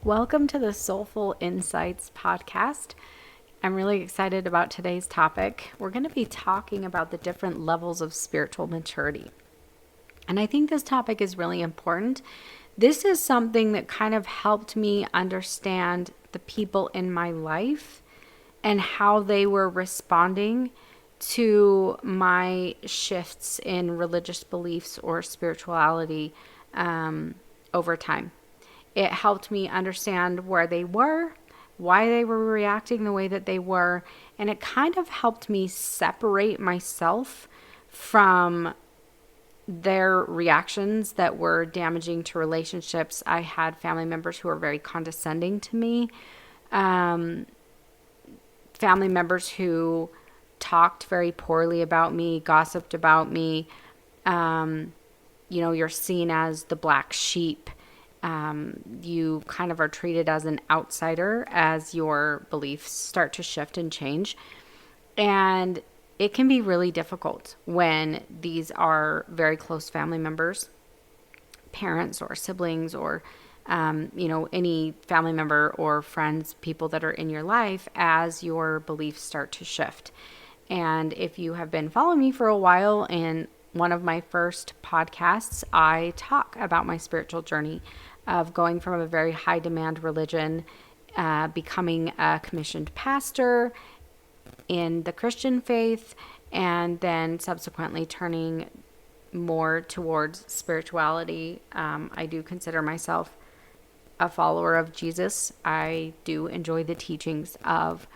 Welcome to the Soulful Insights podcast. I'm really excited about today's topic. We're going to be talking about the different levels of spiritual maturity. And I think this topic is really important. This is something that kind of helped me understand the people in my life and how they were responding to my shifts in religious beliefs or spirituality over time. It helped me understand where they were, why they were reacting the way that they were, and it kind of helped me separate myself from their reactions that were damaging to relationships. I had family members who were very condescending to me, family members who talked very poorly about me, gossiped about me. You're seen as the black sheep. You kind of are treated as an outsider as your beliefs start to shift and change. And it can be really difficult when these are very close family members, parents or siblings or, any family member or friends, people that are in your life as your beliefs start to shift. And if you have been following me for a while, in one of my first podcasts, I talk about my spiritual journey of going from a very high demand religion, becoming a commissioned pastor in the Christian faith, and then subsequently turning more towards spirituality. I do consider myself a follower of Jesus. I do enjoy the teachings of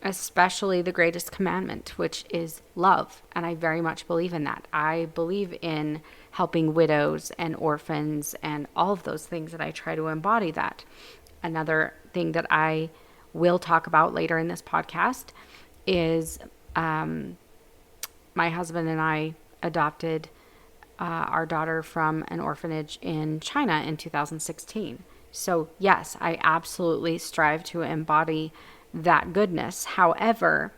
especially the greatest commandment, which is love. And I very much believe in that. I believe in helping widows and orphans and all of those things, that I try to embody that. Another thing that I will talk about later in this podcast is my husband and I adopted our daughter from an orphanage in China in 2016. So yes, I absolutely strive to embody that goodness. However,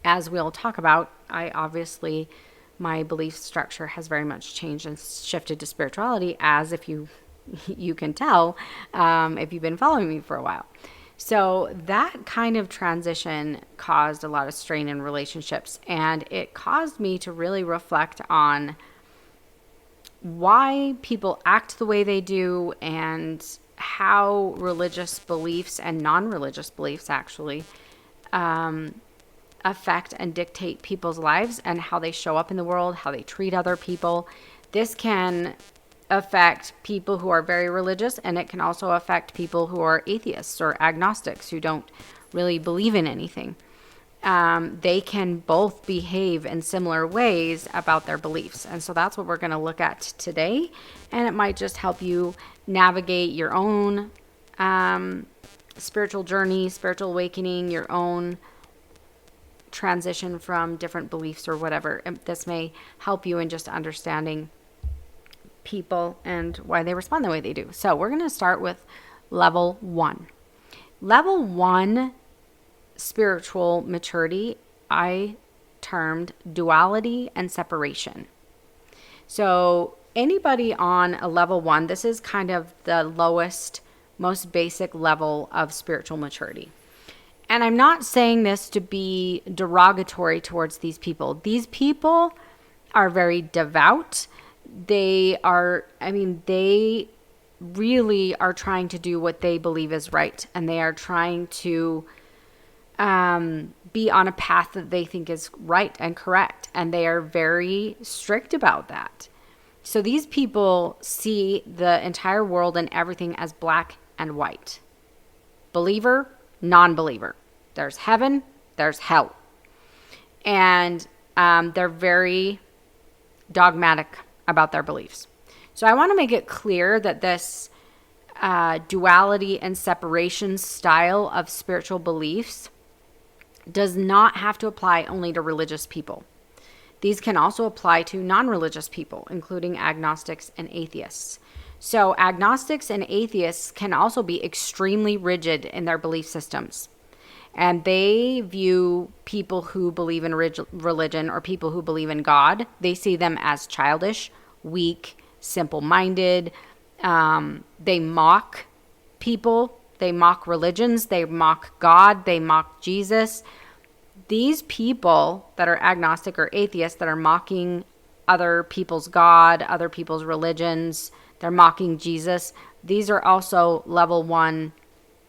as we'll talk about, my belief structure has very much changed and shifted to spirituality, as if you can tell, if you've been following me for a while. So that kind of transition caused a lot of strain in relationships, and it caused me to really reflect on why people act the way they do and how religious beliefs and non-religious beliefs actually affect and dictate people's lives and how they show up in the world, how they treat other people. This can affect people who are very religious, and it can also affect people who are atheists or agnostics who don't really believe in anything. They can both behave in similar ways about their beliefs. And so that's what we're going to look at today. And it might just help you navigate your own spiritual journey, spiritual awakening, your own transition from different beliefs or whatever. And this may help you in just understanding people and why they respond the way they do. So we're going to start with level 1. Level 1 spiritual maturity, I termed duality and separation. So anybody on a level 1, this is kind of the lowest, most basic level of spiritual maturity. And I'm not saying this to be derogatory towards these people. These people are very devout. They really are trying to do what they believe is right. And they are trying to be on a path that they think is right and correct. And they are very strict about that. So these people see the entire world and everything as black and white. Believer, non-believer. There's heaven, there's hell. And they're very dogmatic about their beliefs. So I want to make it clear that this duality and separation style of spiritual beliefs does not have to apply only to religious people. These can also apply to non-religious people, including agnostics and atheists. So agnostics and atheists can also be extremely rigid in their belief systems. And they view people who believe in religion or people who believe in God, they see them as childish, weak, simple-minded. They mock people, they mock religions, they mock God, they mock Jesus. These people that are agnostic or atheists that are mocking other people's God, other people's religions, they're mocking Jesus, these are also level 1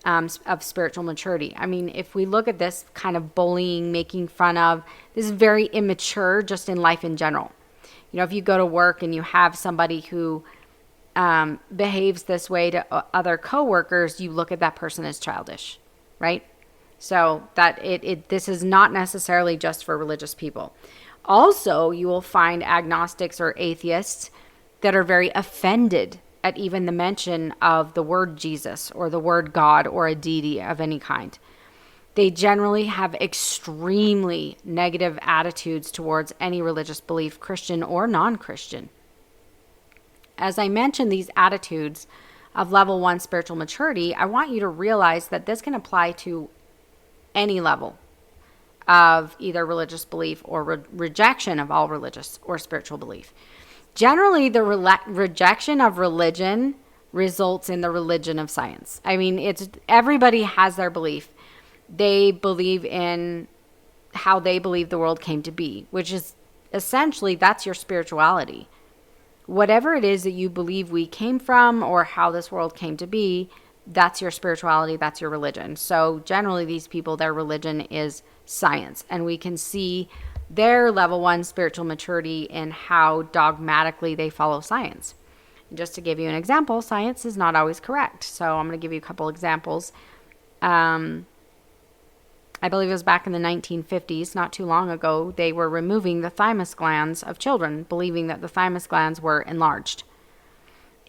of spiritual maturity. I mean, if we look at this kind of bullying, making fun of, this is very immature just in life in general. You know, if you go to work and you have somebody who behaves this way to other coworkers, you look at that person as childish, right? So that this is not necessarily just for religious people. Also, you will find agnostics or atheists that are very offended at even the mention of the word Jesus or the word God or a deity of any kind. They generally have extremely negative attitudes towards any religious belief, Christian or non-Christian. As I mentioned, these attitudes of level 1 spiritual maturity, I want you to realize that this can apply to any level of either religious belief or rejection of all religious or spiritual belief. Generally, the rejection of religion results in the religion of science. I mean, everybody has their belief. They believe in how they believe the world came to be, which is essentially, that's your spirituality. Whatever it is that you believe we came from or how this world came to be, that's your spirituality, that's your religion. So generally, these people, their religion is science. And we can see their level 1 spiritual maturity in how dogmatically they follow science. And just to give you an example, science is not always correct. So I'm going to give you a couple examples. I believe it was back in the 1950s, not too long ago, they were removing the thymus glands of children, believing that the thymus glands were enlarged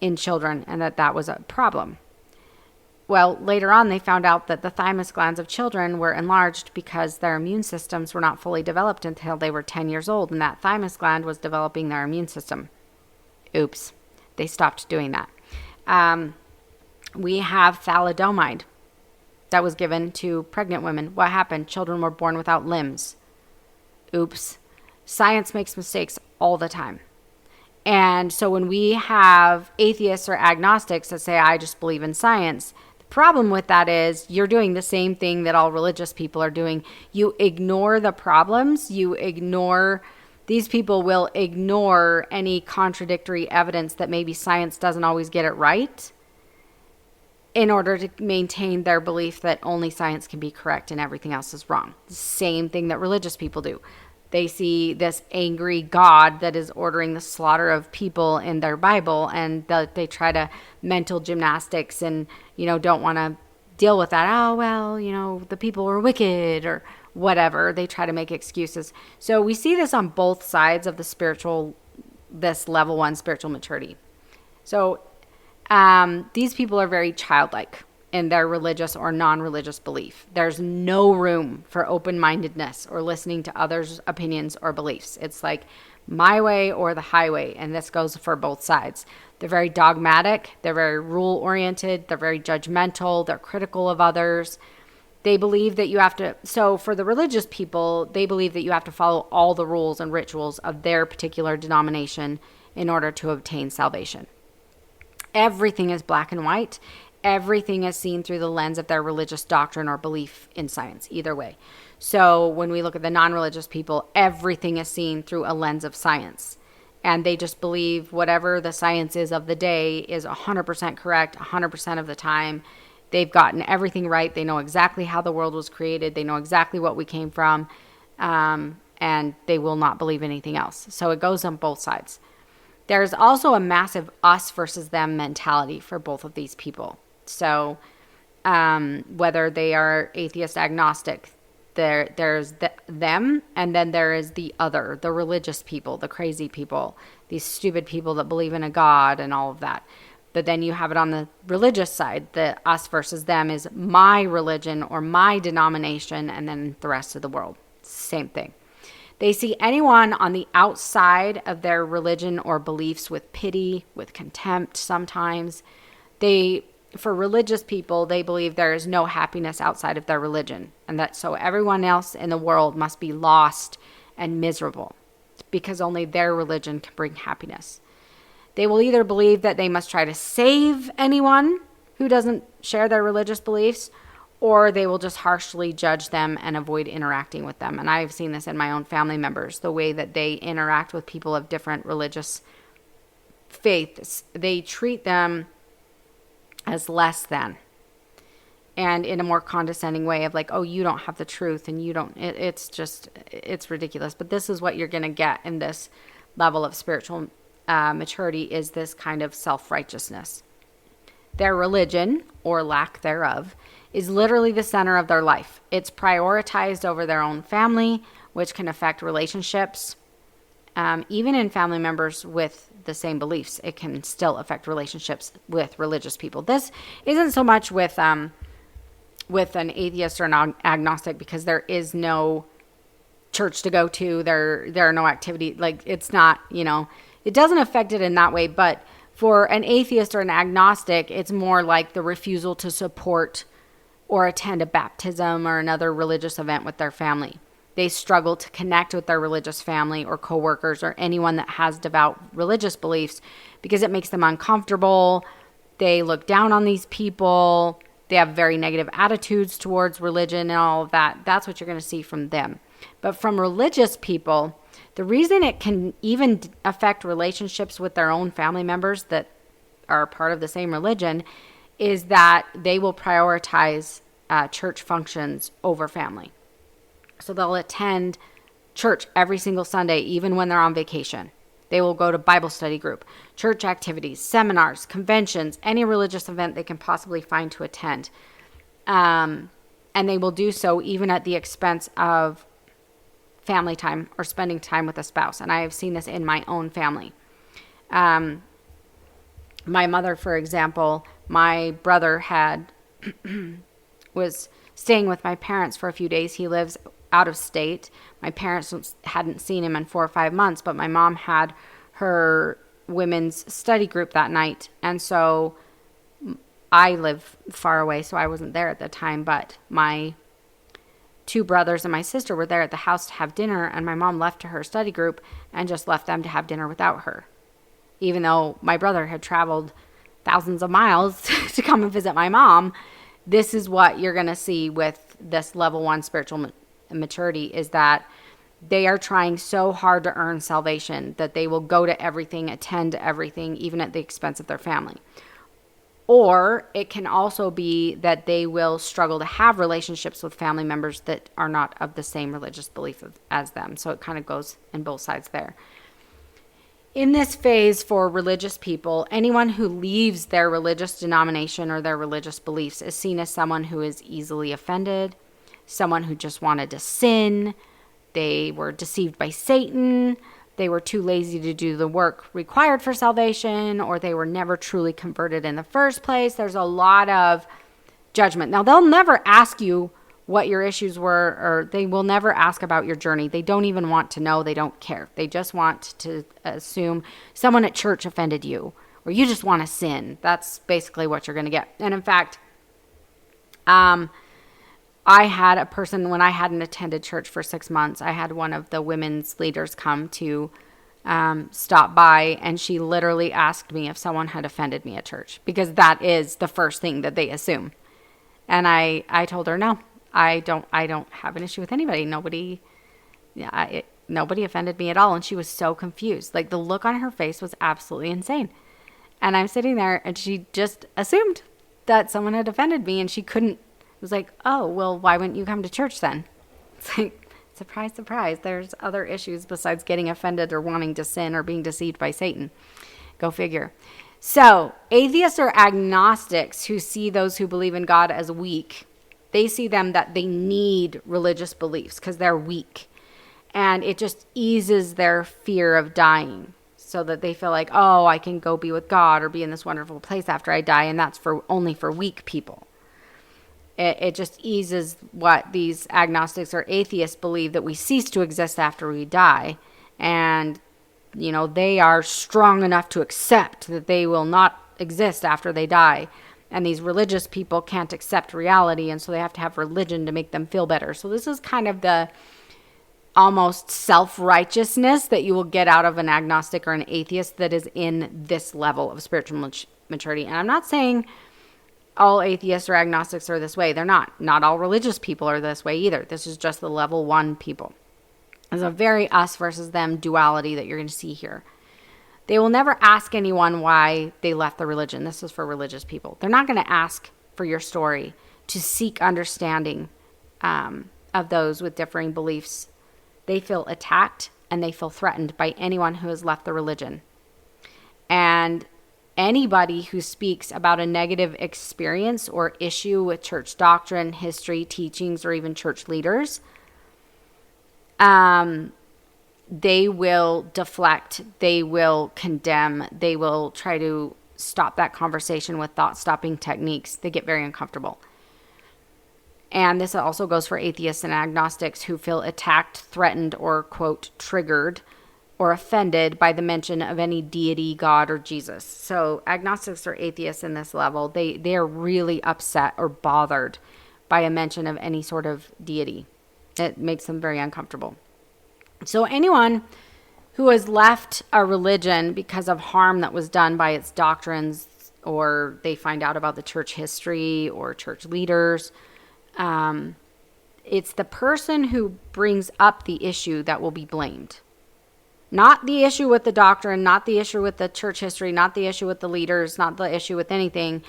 in children and that was a problem. Well, later on, they found out that the thymus glands of children were enlarged because their immune systems were not fully developed until they were 10 years old, and that thymus gland was developing their immune system. Oops. They stopped doing that. We have thalidomide that was given to pregnant women. What happened? Children were born without limbs. Oops. Science makes mistakes all the time. And so when we have atheists or agnostics that say, I just believe in science, problem with that is you're doing the same thing that all religious people are doing. You ignore the problems. These people will ignore any contradictory evidence that maybe science doesn't always get it right in order to maintain their belief that only science can be correct and everything else is wrong. The same thing that religious people do. They see this angry God that is ordering the slaughter of people in their Bible, and they try to mental gymnastics and, don't want to deal with that. Oh, well, the people were wicked or whatever. They try to make excuses. So we see this on both sides of this level 1 spiritual maturity. So these people are very childlike in their religious or non-religious belief. There's no room for open-mindedness or listening to others' opinions or beliefs. It's like my way or the highway, and this goes for both sides. They're very dogmatic. They're very rule-oriented. They're very judgmental. They're critical of others. They believe that so for the religious people, they believe that you have to follow all the rules and rituals of their particular denomination in order to obtain salvation. Everything is black and white. Everything is seen through the lens of their religious doctrine or belief in science, either way. So when we look at the non-religious people, everything is seen through a lens of science. And they just believe whatever the science is of the day is 100% correct 100% of the time. They've gotten everything right. They know exactly how the world was created. They know exactly what we came from. And they will not believe anything else. So it goes on both sides. There's also a massive us versus them mentality for both of these people. So whether they are atheist, agnostic, there's them, and then there is the other, the religious people, the crazy people, these stupid people that believe in a God and all of that. But then you have it on the religious side. The us versus them is my religion or my denomination, and then the rest of the world. Same thing. They see anyone on the outside of their religion or beliefs with pity, with contempt sometimes. For religious people, they believe there is no happiness outside of their religion, and that so everyone else in the world must be lost and miserable because only their religion can bring happiness. They will either believe that they must try to save anyone who doesn't share their religious beliefs, or they will just harshly judge them and avoid interacting with them. And I've seen this in my own family members, the way that they interact with people of different religious faiths. They treat them as less than, and in a more condescending way of like, oh, you don't have the truth and you don't, it's ridiculous. But this is what you're going to get in this level of spiritual maturity, is this kind of self-righteousness. Their religion, or lack thereof, is literally the center of their life. It's prioritized over their own family, which can affect relationships. Even in family members with the same beliefs, it can still affect relationships with religious people. This isn't so much with an atheist or an agnostic, because there is no church to go to. There are no activity. Like, it's not, it doesn't affect it in that way. But for an atheist or an agnostic, it's more like the refusal to support or attend a baptism or another religious event with their family. They struggle to connect with their religious family or coworkers or anyone that has devout religious beliefs, because it makes them uncomfortable. They look down on these people. They have very negative attitudes towards religion and all of that. That's what you're going to see from them. But from religious people, the reason it can even affect relationships with their own family members that are part of the same religion is that they will prioritize church functions over family. So they'll attend church every single Sunday, even when they're on vacation. They will go to Bible study group, church activities, seminars, conventions, any religious event they can possibly find to attend. And they will do so even at the expense of family time or spending time with a spouse. And I have seen this in my own family. My mother, for example, my brother was staying with my parents for a few days. He lives out of state. My parents hadn't seen him in 4 or 5 months, but my mom had her women's study group that night. And so I live far away, so I wasn't there at the time, but my 2 brothers and my sister were there at the house to have dinner, and my mom left to her study group and just left them to have dinner without her, even though my brother had traveled thousands of miles to come and visit my mom. This is what you're going to see with this level 1 spiritual maturity, is that they are trying so hard to earn salvation that they will go to everything, attend to everything, even at the expense of their family. Or it can also be that they will struggle to have relationships with family members that are not of the same religious belief as them. So it kind of goes in both sides there. In this phase for religious people, anyone who leaves their religious denomination or their religious beliefs is seen as someone who is easily offended, someone who just wanted to sin. They were deceived by Satan. They were too lazy to do the work required for salvation, or they were never truly converted in the first place. There's a lot of judgment. Now, they'll never ask you what your issues were, or they will never ask about your journey. They don't even want to know. They don't care. They just want to assume someone at church offended you, or you just want to sin. That's basically what you're going to get. And in fact, I had a person, when I hadn't attended church for 6 months, I had one of the women's leaders come to stop by, and she literally asked me if someone had offended me at church, because that is the first thing that they assume. And I told her, no, I don't have an issue with anybody. Nobody offended me at all. And she was so confused. Like, the look on her face was absolutely insane. And I'm sitting there, and she just assumed that someone had offended me, and she couldn't. It was like, oh, well, why wouldn't you come to church then? It's like, surprise, surprise. There's other issues besides getting offended or wanting to sin or being deceived by Satan. Go figure. So atheists or agnostics who see those who believe in God as weak, they see them that they need religious beliefs because they're weak. And it just eases their fear of dying, so that they feel like, oh, I can go be with God or be in this wonderful place after I die. And that's only for weak people. It just eases what these agnostics or atheists believe, that we cease to exist after we die. And, they are strong enough to accept that they will not exist after they die. And these religious people can't accept reality, and so they have to have religion to make them feel better. So this is kind of the almost self-righteousness that you will get out of an agnostic or an atheist that is in this level of spiritual maturity. And I'm not saying all atheists or agnostics are this way. They're not. Not all religious people are this way either. This is just the level 1 people. There's a very us versus them duality that you're going to see here. They will never ask anyone why they left the religion. This is for religious people. They're not going to ask for your story to seek understanding of those with differing beliefs. They feel attacked and they feel threatened by anyone who has left the religion. And anybody who speaks about a negative experience or issue with church doctrine, history, teachings, or even church leaders, they will deflect, they will condemn, they will try to stop that conversation with thought-stopping techniques. They get very uncomfortable. And this also goes for atheists and agnostics who feel attacked, threatened, or, quote, triggered or offended by the mention of any deity, God, or Jesus. So agnostics or atheists in this level, they are really upset or bothered by a mention of any sort of deity. It makes them very uncomfortable. So anyone who has left a religion because of harm that was done by its doctrines, or they find out about the church history or church leaders, it's the person who brings up the issue that will be blamed. Not the issue with the doctrine, not the issue with the church history, not the issue with the leaders, not the issue with anything.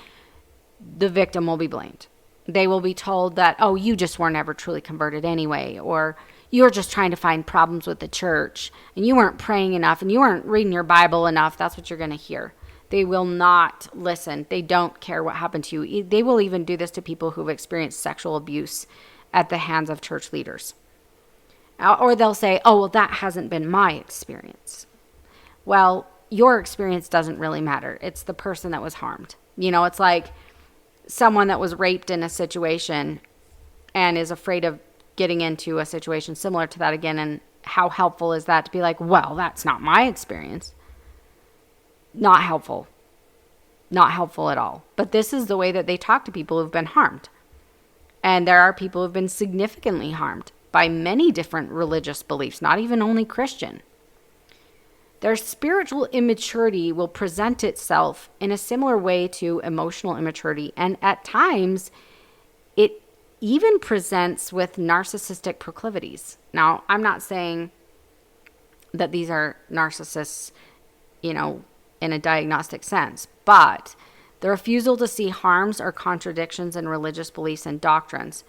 The victim will be blamed. They will be told that, oh, you just weren't ever truly converted anyway, or you're just trying to find problems with the church, and you weren't praying enough, and you weren't reading your Bible enough. That's what you're going to hear. They will not listen. They don't care what happened to you. They will even do this to people who've experienced sexual abuse at the hands of church leaders. Or they'll say, oh, well, that hasn't been my experience. Well, your experience doesn't really matter. It's the person that was harmed. You know, it's like someone that was raped in a situation and is afraid of getting into a situation similar to that again. And how helpful is that to be like, well, that's not my experience. Not helpful. Not helpful at all. But this is the way that they talk to people who've been harmed. And there are people who've been significantly harmed by many different religious beliefs, not even only Christian. Their spiritual immaturity will present itself in a similar way to emotional immaturity, and at times it even presents with narcissistic proclivities. Now, I'm not saying that these are narcissists, you know, in a diagnostic sense, but the refusal to see harms or contradictions in religious beliefs and doctrines.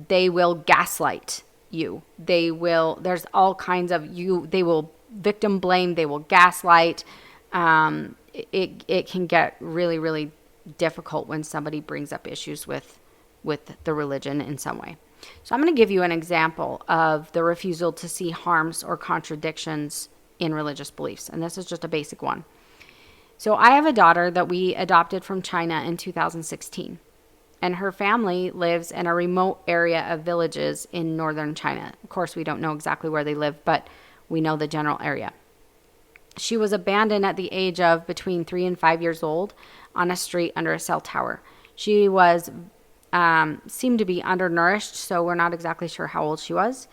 They will gaslight you. There's all kinds of they will victim blame. They will gaslight. It can get really, really difficult when somebody brings up issues with the religion in some way. So I'm going to give you an example of the refusal to see harms or contradictions in religious beliefs. And this is just a basic one. So I have a daughter that we adopted from China in 2016. And her family lives in a remote area of villages in northern China. Of course, we don't know exactly where they live, but we know the general area. She was abandoned at the age of between 3 and 5 years old on a street under a cell tower. She was seemed to be undernourished, so we're not exactly sure how old she was.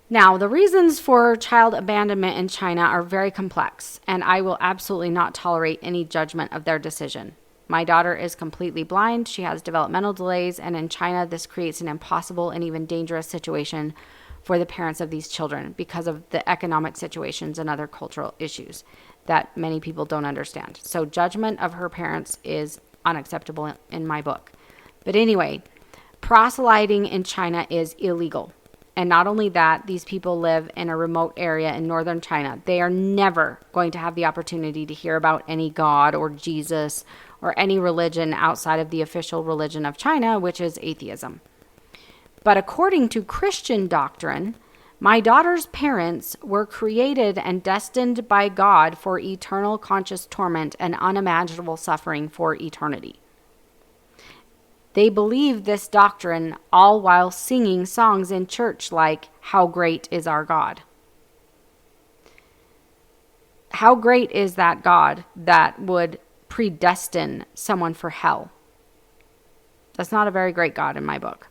Now, the reasons for child abandonment in China are very complex, and I will absolutely not tolerate any judgment of their decision. My daughter is completely blind, she has developmental delays, and in China, this creates an impossible and even dangerous situation for the parents of these children because of the economic situations and other cultural issues that many people don't understand. So judgment of her parents is unacceptable in my book. But anyway, proselyting in China is illegal. And not only that, these people live in a remote area in northern China. They are never going to have the opportunity to hear about any God or Jesus or any religion outside of the official religion of China, which is atheism. But according to Christian doctrine, my daughter's parents were created and destined by God for eternal conscious torment and unimaginable suffering for eternity. They believe this doctrine all while singing songs in church like, "How great is our God." How great is that God that would predestine someone for hell? That's not a very great God in my book.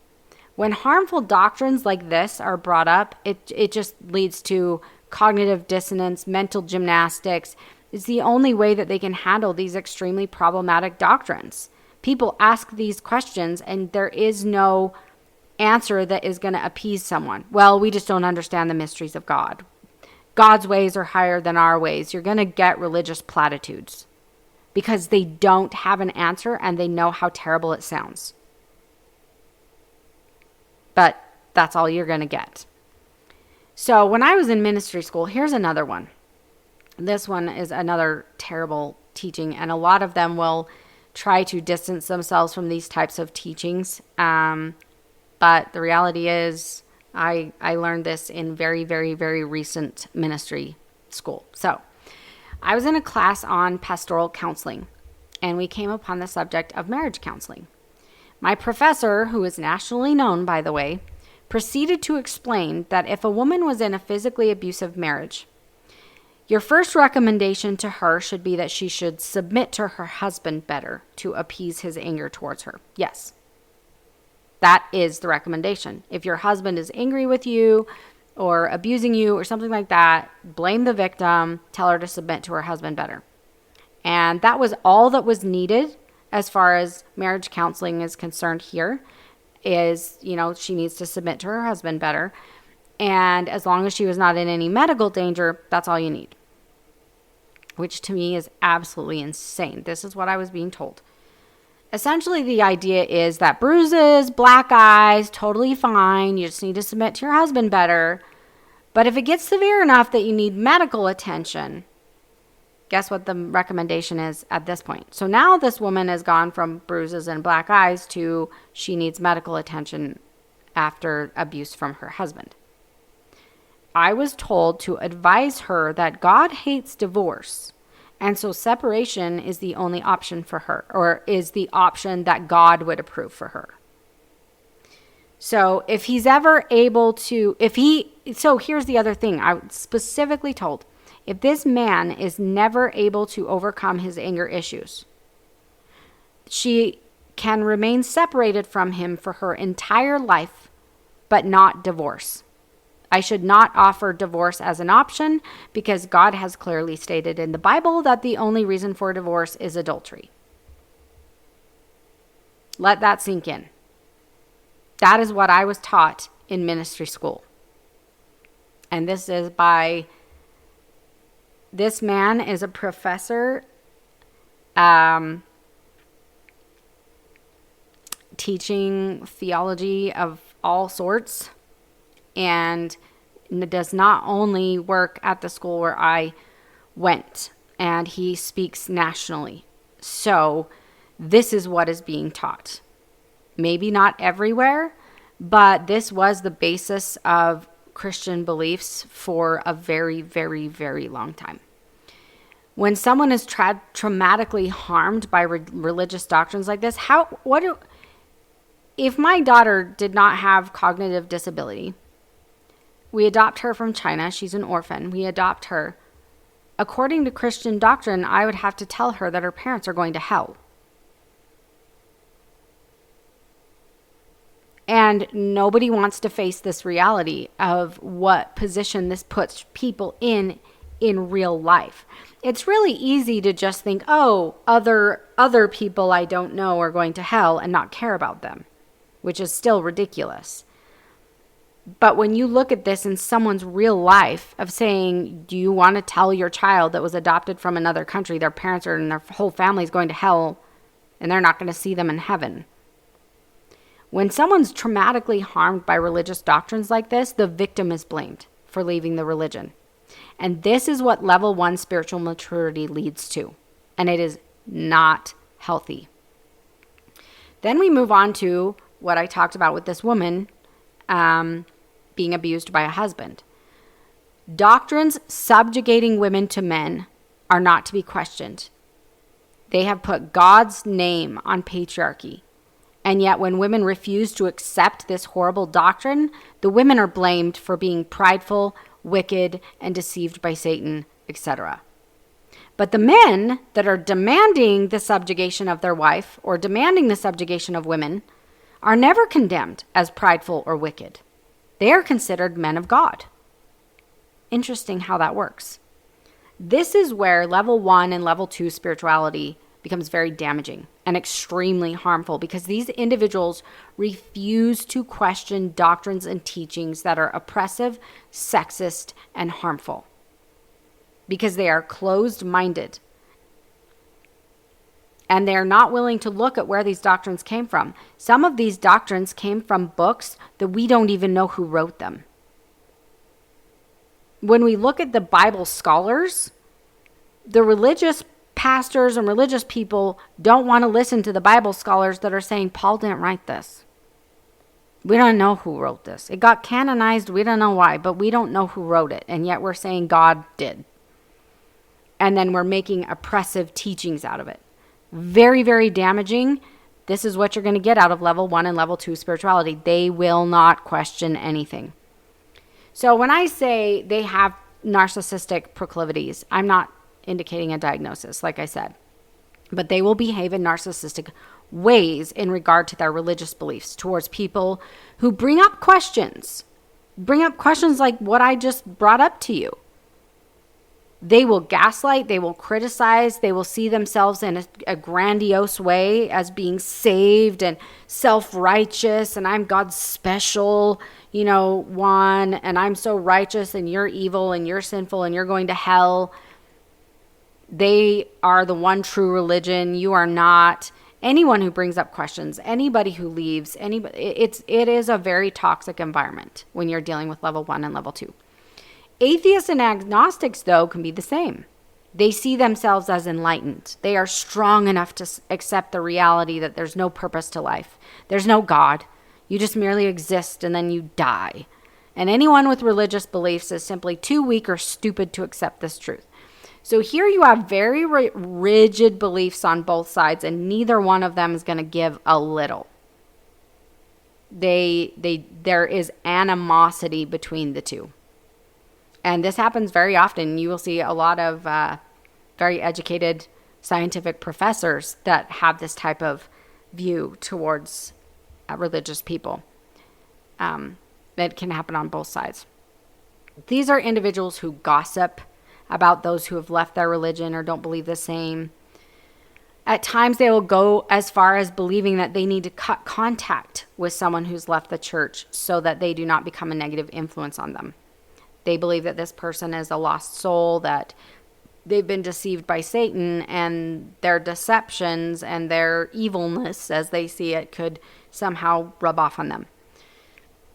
When harmful doctrines like this are brought up, it just leads to cognitive dissonance, mental gymnastics. It's the only way that they can handle these extremely problematic doctrines. People ask these questions and there is no answer that is going to appease someone. Well, we just don't understand the mysteries of God. God's ways are higher than our ways. You're going to get religious platitudes because they don't have an answer and they know how terrible it sounds. But that's all you're going to get. So when I was in ministry school, here's another one. This one is another terrible teaching, and a lot of them will try to distance themselves from these types of teachings. But the reality is I learned this in very, very, very recent ministry school. So I was in a class on pastoral counseling, and we came upon the subject of marriage counseling. My professor, who is nationally known, by the way, proceeded to explain that if a woman was in a physically abusive marriage, your first recommendation to her should be that she should submit to her husband better to appease his anger towards her. Yes, that is the recommendation. If your husband is angry with you or abusing you or something like that, blame the victim, tell her to submit to her husband better. And that was all that was needed as far as marriage counseling is concerned here. Is, she needs to submit to her husband better. And as long as she was not in any medical danger, that's all you need. Which to me is absolutely insane. This is what I was being told. Essentially, the idea is that bruises, black eyes, totally fine. You just need to submit to your husband better. But if it gets severe enough that you need medical attention, guess what the recommendation is at this point? So now this woman has gone from bruises and black eyes to she needs medical attention after abuse from her husband. I was told to advise her that God hates divorce, and so separation is the only option for her, or is the option that God would approve for her. So if he's ever able to, so here's the other thing I was specifically told. If this man is never able to overcome his anger issues, she can remain separated from him for her entire life, but not divorce. I should not offer divorce as an option because God has clearly stated in the Bible that the only reason for divorce is adultery. Let that sink in. That is what I was taught in ministry school. And this man is a professor teaching theology of all sorts, and does not only work at the school where I went, and he speaks nationally. So this is what is being taught. Maybe not everywhere, but this was the basis of Christian beliefs for a very, very, very long time. When someone is traumatically harmed by religious doctrines like this, if my daughter did not have cognitive disability, we adopt her from China, she's an orphan, we adopt her. According to Christian doctrine, I would have to tell her that her parents are going to hell. And nobody wants to face this reality of what position this puts people in real life. It's really easy to just think, oh, other people I don't know are going to hell and not care about them, which is still ridiculous. But when you look at this in someone's real life of saying, do you want to tell your child that was adopted from another country, their parents and their whole family is going to hell and they're not going to see them in heaven? When someone's traumatically harmed by religious doctrines like this, the victim is blamed for leaving the religion. And this is what level 1 spiritual maturity leads to. And it is not healthy. Then we move on to what I talked about with this woman being abused by a husband. Doctrines subjugating women to men are not to be questioned. They have put God's name on patriarchy. And yet when women refuse to accept this horrible doctrine, the women are blamed for being prideful, wicked, and deceived by Satan, etc. But the men that are demanding the subjugation of their wife or demanding the subjugation of women are never condemned as prideful or wicked. They are considered men of God. Interesting how that works. This is where level 1 and level 2 spirituality becomes very damaging and extremely harmful, because these individuals refuse to question doctrines and teachings that are oppressive, sexist, and harmful, because they are closed-minded. And they're not willing to look at where these doctrines came from. Some of these doctrines came from books that we don't even know who wrote them. When we look at the Bible scholars, the religious pastors and religious people don't want to listen to the Bible scholars that are saying Paul didn't write this. We don't know who wrote this. It got canonized. We don't know why, but we don't know who wrote it. And yet we're saying God did. And then we're making oppressive teachings out of it. Very, very damaging. This is what you're going to get out of level 1 and level 2 spirituality. They will not question anything. So when I say they have narcissistic proclivities, I'm not indicating a diagnosis, like I said. But they will behave in narcissistic ways in regard to their religious beliefs towards people who bring up questions. Bring up questions like what I just brought up to you. They will gaslight, they will criticize, they will see themselves in a grandiose way as being saved and self-righteous, and I'm God's special, one, and I'm so righteous and you're evil and you're sinful and you're going to hell. They are the one true religion. You are not. Anyone who brings up questions, anybody who leaves, it is a very toxic environment when you're dealing with level 1 and level 2. Atheists and agnostics, though, can be the same. They see themselves as enlightened. They are strong enough to accept the reality that there's no purpose to life. There's no God. You just merely exist and then you die. And anyone with religious beliefs is simply too weak or stupid to accept this truth. So here you have very rigid beliefs on both sides, and neither one of them is going to give a little. There is animosity between the two. And this happens very often. You will see a lot of very educated scientific professors that have this type of view towards religious people. It can happen on both sides. These are individuals who gossip about those who have left their religion or don't believe the same. At times, they will go as far as believing that they need to cut contact with someone who's left the church so that they do not become a negative influence on them. They believe that this person is a lost soul, that they've been deceived by Satan, and their deceptions and their evilness, as they see it, could somehow rub off on them.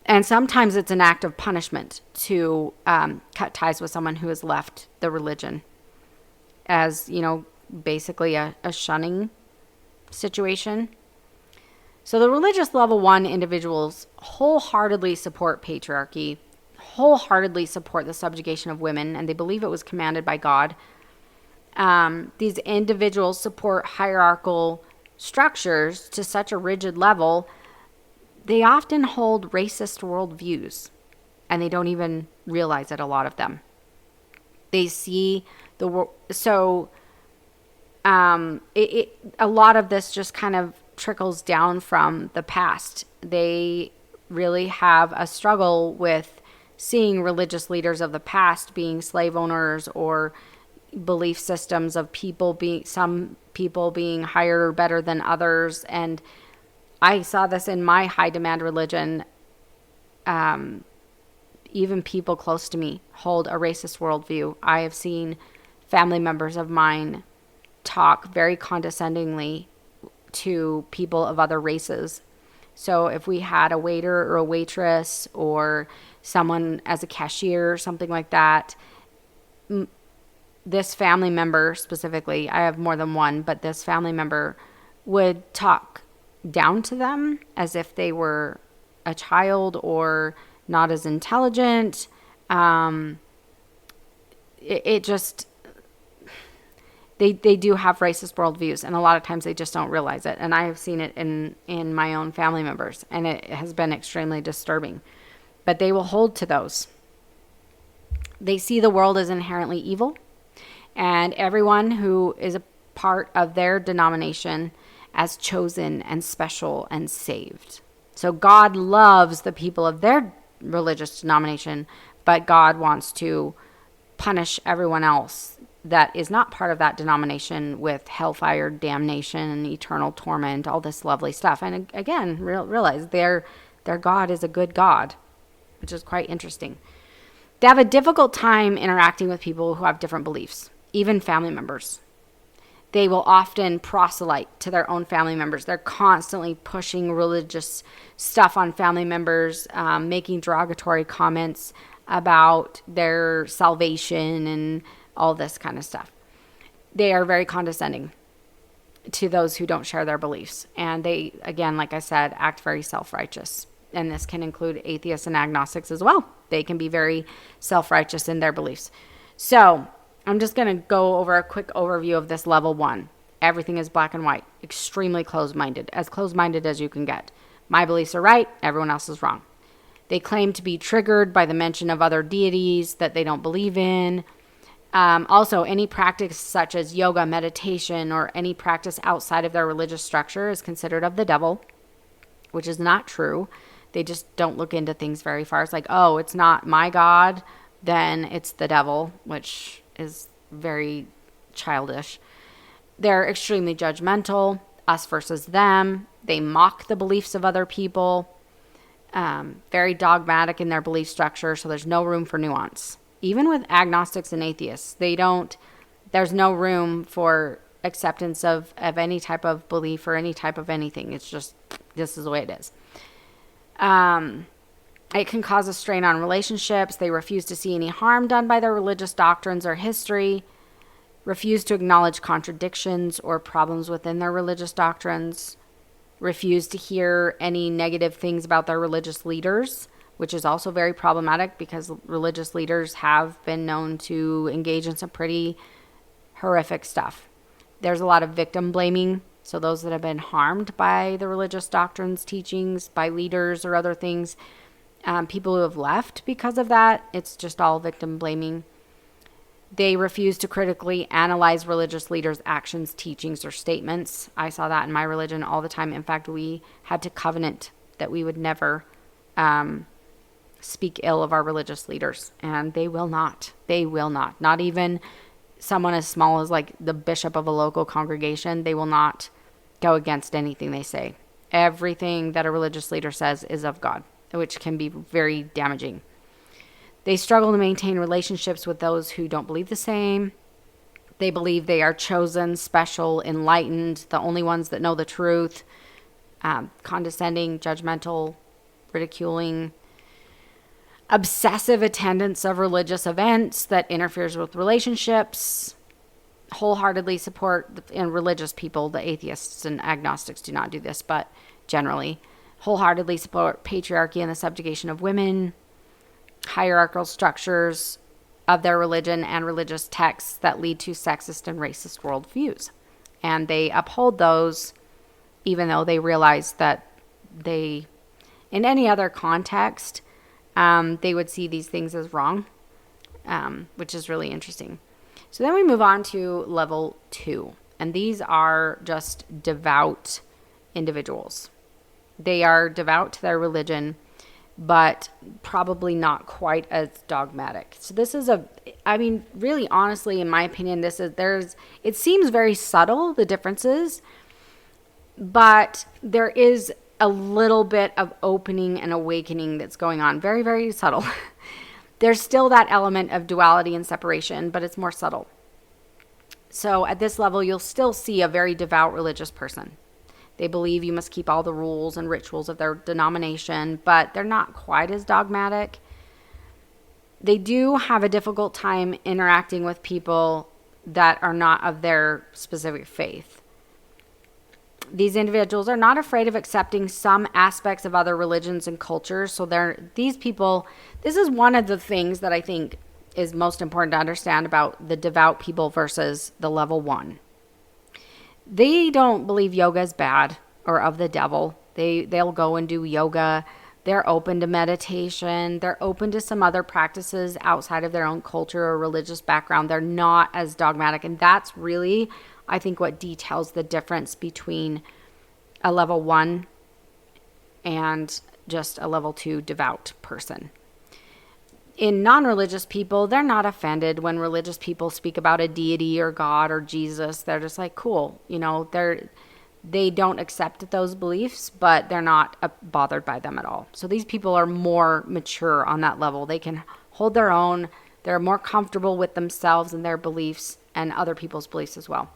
And sometimes it's an act of punishment to cut ties with someone who has left the religion, as, basically a shunning situation. So the religious level 1 individuals wholeheartedly support patriarchy, wholeheartedly support the subjugation of women, and they believe it was commanded by God. These individuals support hierarchical structures to such a rigid level. They often hold racist worldviews, and they don't even realize it, a lot of them. They see the world. So a lot of this just kind of trickles down from the past. They really have a struggle with seeing religious leaders of the past being slave owners, or belief systems of some people being higher or better than others. And I saw this in my high demand religion. Even people close to me hold a racist worldview. I have seen family members of mine talk very condescendingly to people of other races. So if we had a waiter or a waitress or someone as a cashier, something like that, this family member specifically, I have more than one, but this family member would talk down to them as if they were a child or not as intelligent. They do have racist worldviews, and a lot of times they just don't realize it. And I have seen it in my own family members, and it has been extremely disturbing. But they will hold to those. They see the world as inherently evil, and everyone who is a part of their denomination as chosen and special and saved. So God loves the people of their religious denomination, but God wants to punish everyone else that is not part of that denomination with hellfire, damnation, eternal torment, all this lovely stuff. And again, realize their God is a good God, which is quite interesting. They have a difficult time interacting with people who have different beliefs, even family members. They will often proselyte to their own family members. They're constantly pushing religious stuff on family members, making derogatory comments about their salvation and all this kind of stuff. They are very condescending to those who don't share their beliefs. And they, again, like I said, act very self-righteous. And this can include atheists and agnostics as well. They can be very self-righteous in their beliefs. So I'm just going to go over a quick overview of this level 1. Everything is black and white, extremely closed-minded as you can get. My beliefs are right, everyone else is wrong. They claim to be triggered by the mention of other deities that they don't believe in. Also, any practice such as yoga, meditation, or any practice outside of their religious structure is considered of the devil, which is not true. They just don't look into things very far. It's like, oh, it's not my God, then it's the devil, which is very childish. They're extremely judgmental, us versus them. They mock the beliefs of other people. Very dogmatic in their belief structure, so there's no room for nuance. Even with agnostics and atheists, there's no room for acceptance of any type of belief or any type of anything. It's just, this is the way it is. It can cause a strain on relationships. They refuse to see any harm done by their religious doctrines or history, refuse to acknowledge contradictions or problems within their religious doctrines, refuse to hear any negative things about their religious leaders, which is also very problematic because religious leaders have been known to engage in some pretty horrific stuff. There's a lot of victim blaming. So those that have been harmed by the religious doctrines, teachings, by leaders or other things, people who have left because of that, it's just all victim blaming. They refuse to critically analyze religious leaders' actions, teachings, or statements. I saw that in my religion all the time. In fact, we had to covenant that we would never speak ill of our religious leaders. And they will not. They will not. Not even someone as small as like the bishop of a local congregation. They will not go against anything they say. Everything that a religious leader says is of God, which can be very damaging. They struggle to maintain relationships with those who don't believe the same. They believe they are chosen, special, enlightened, the only ones that know the truth. Condescending, judgmental, ridiculing. Obsessive attendance of religious events that interferes with relationships. Wholeheartedly support, and religious people, the atheists and agnostics do not do this, but generally, wholeheartedly support patriarchy and the subjugation of women, hierarchical structures of their religion and religious texts that lead to sexist and racist worldviews. And they uphold those even though they realize that they, in any other context, they would see these things as wrong, which is really interesting. So then we move on to level 2, and these are just devout individuals. They are devout to their religion, but probably not quite as dogmatic. So this is really honestly, in my opinion, it seems very subtle, the differences, but there is a little bit of opening and awakening that's going on. Very, very subtle. There's still that element of duality and separation, but it's more subtle. So at this level, you'll still see a very devout religious person. They believe you must keep all the rules and rituals of their denomination, but they're not quite as dogmatic. They do have a difficult time interacting with people that are not of their specific faith. These individuals are not afraid of accepting some aspects of other religions and cultures. So these people, this is one of the things that I think is most important to understand about the devout people versus the level 1. They don't believe yoga is bad or of the devil. They'll go and do yoga. They're open to meditation. They're open to some other practices outside of their own culture or religious background. They're not as dogmatic. And that's really, I think, what details the difference between a level 1 and just a level 2 devout person. in non-religious people, they're not offended when religious people speak about a deity or God or Jesus. They're just like, cool. They don't accept those beliefs, but they're not bothered by them at all. So these people are more mature on that level. They can hold their own. They're more comfortable with themselves and their beliefs and other people's beliefs as well.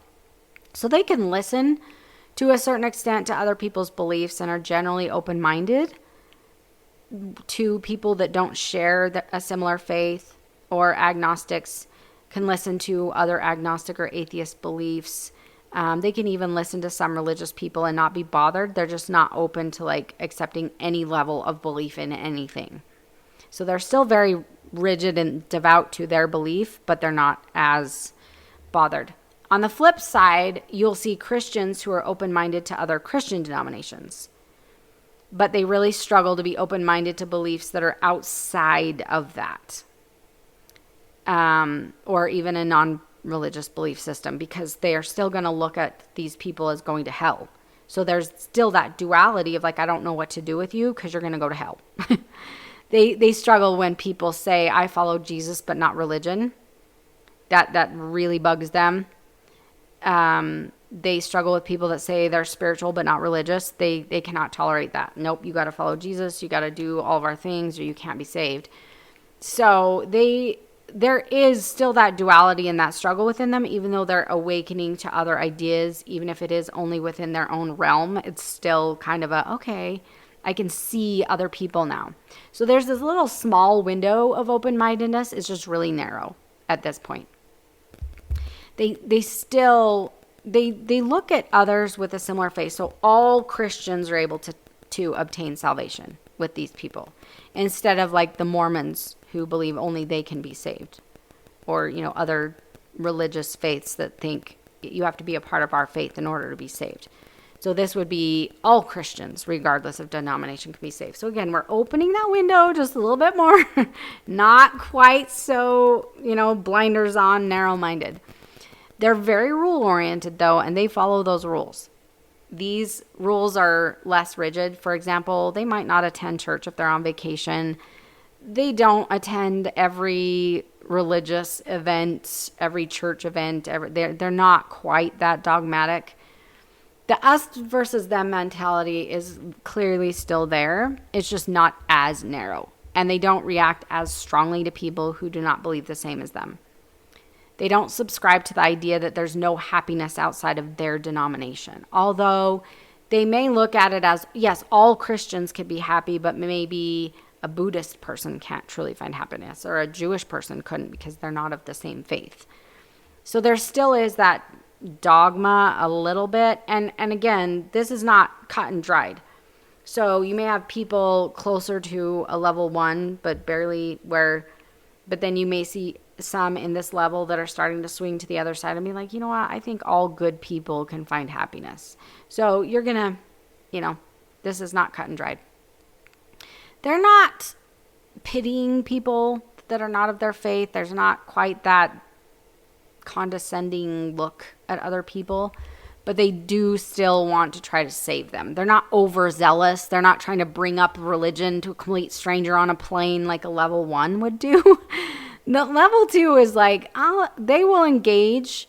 So they can listen to a certain extent to other people's beliefs and are generally open-minded to people that don't share a similar faith, or agnostics can listen to other agnostic or atheist beliefs. They can even listen to some religious people and not be bothered. They're just not open to like accepting any level of belief in anything. So they're still very rigid and devout to their belief, but they're not as bothered. On the flip side, you'll see Christians who are open-minded to other Christian denominations, but they really struggle to be open-minded to beliefs that are outside of that, or even a non-religious belief system, because they are still going to look at these people as going to hell. So there's still that duality of like, I don't know what to do with you because you're going to go to hell. They struggle when people say, I follow Jesus but not religion. That really bugs them. They struggle with people that say they're spiritual but not religious. They cannot tolerate that. Nope, you got to follow Jesus. You got to do all of our things or you can't be saved. So there is still that duality and that struggle within them, even though they're awakening to other ideas, even if it is only within their own realm. It's still kind of okay, I can see other people now. So there's this little small window of open-mindedness. It's just really narrow at this point. They look at others with a similar faith. So all Christians are able to obtain salvation with these people, instead of like the Mormons who believe only they can be saved, or other religious faiths that think you have to be a part of our faith in order to be saved. So this would be all Christians, regardless of denomination, can be saved. So again, we're opening that window just a little bit more, not quite so, blinders on, narrow-minded. They're very rule-oriented, though, and they follow those rules. These rules are less rigid. For example, they might not attend church if they're on vacation. They don't attend every religious event, every church event. They're not quite that dogmatic. The us versus them mentality is clearly still there. It's just not as narrow. And they don't react as strongly to people who do not believe the same as them. They don't subscribe to the idea that there's no happiness outside of their denomination. Although they may look at it as, yes, all Christians could be happy, but maybe a Buddhist person can't truly find happiness, or a Jewish person couldn't because they're not of the same faith. So there still is that dogma a little bit. And again, this is not cut and dried. So you may have people closer to a level 1, but barely but then you may see some in this level that are starting to swing to the other side and be like, you know what, I think all good people can find happiness. So you're going to, this is not cut and dried. They're not pitying people that are not of their faith. There's not quite that condescending look at other people, but they do still want to try to save them. They're not overzealous. They're not trying to bring up religion to a complete stranger on a plane like a level 1 would do. The level 2 is like, they will engage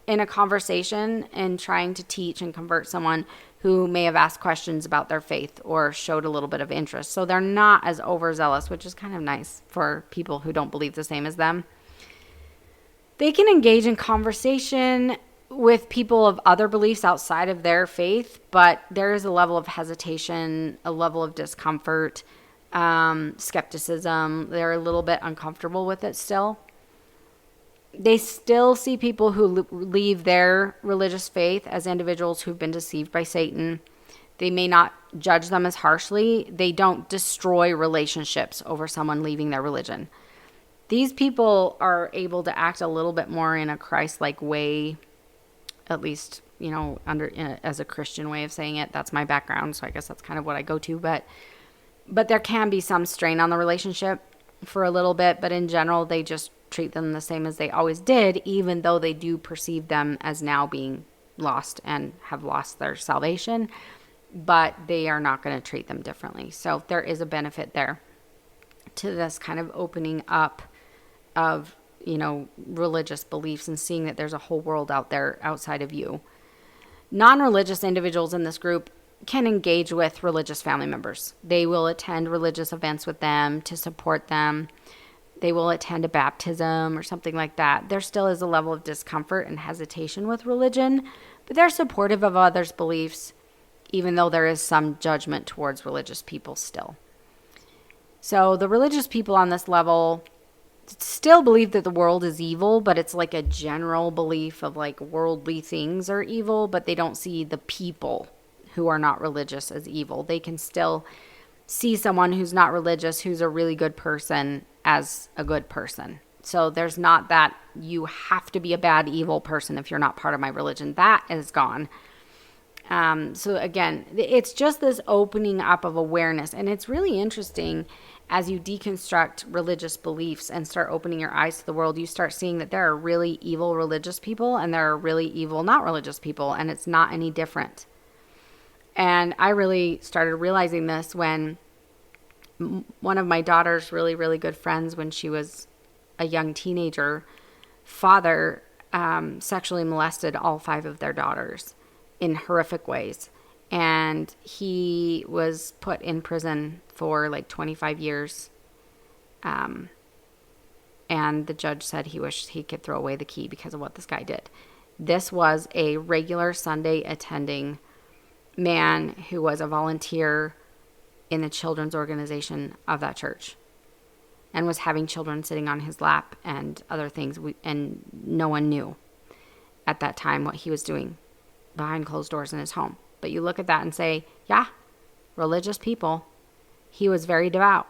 in a conversation and trying to teach and convert someone who may have asked questions about their faith or showed a little bit of interest. So they're not as overzealous, which is kind of nice for people who don't believe the same as them. They can engage in conversation with people of other beliefs outside of their faith, but there is a level of hesitation, a level of discomfort, skepticism. They're a little bit uncomfortable with it still. They still see people who leave their religious faith as individuals who've been deceived by Satan. They may not judge them as harshly. They don't destroy relationships over someone leaving their religion. These people are able to act a little bit more in a Christ-like way, at least, as a Christian way of saying it. That's my background, so I guess that's kind of what I go to. But there can be some strain on the relationship for a little bit, but in general, they just treat them the same as they always did, even though they do perceive them as now being lost and have lost their salvation, but they are not going to treat them differently. So there is a benefit there. to this kind of opening up of, religious beliefs and seeing that there's a whole world out there outside of you. Non-religious individuals in this group can engage with religious family members. They will attend religious events with them to support them. They will attend a baptism or something like that. There still is a level of discomfort and hesitation with religion, but they're supportive of others' beliefs, even though there is some judgment towards religious people still. So the religious people on this level still believe that the world is evil, but it's like a general belief of like worldly things are evil, but they don't see the people who are not religious as evil. They can still see someone who's not religious, who's a really good person, as a good person. So there's not that you have to be a bad, evil person if you're not part of my religion. That is gone. So again, it's just this opening up of awareness. And it's really interesting as you deconstruct religious beliefs and start opening your eyes to the world, you start seeing that there are really evil religious people and there are really evil not religious people, and it's not any different. And I really started realizing this when one of my daughter's really, really good friends, when she was a young teenager, father sexually molested all 5 of their daughters in horrific ways. And he was put in prison for like 25 years. And the judge said he wished he could throw away the key because of what this guy did. This was a regular Sunday attending man who was a volunteer in the children's organization of that church and was having children sitting on his lap and other things. And no one knew at that time what he was doing behind closed doors in his home. But you look at that and say, yeah, religious people. He was very devout,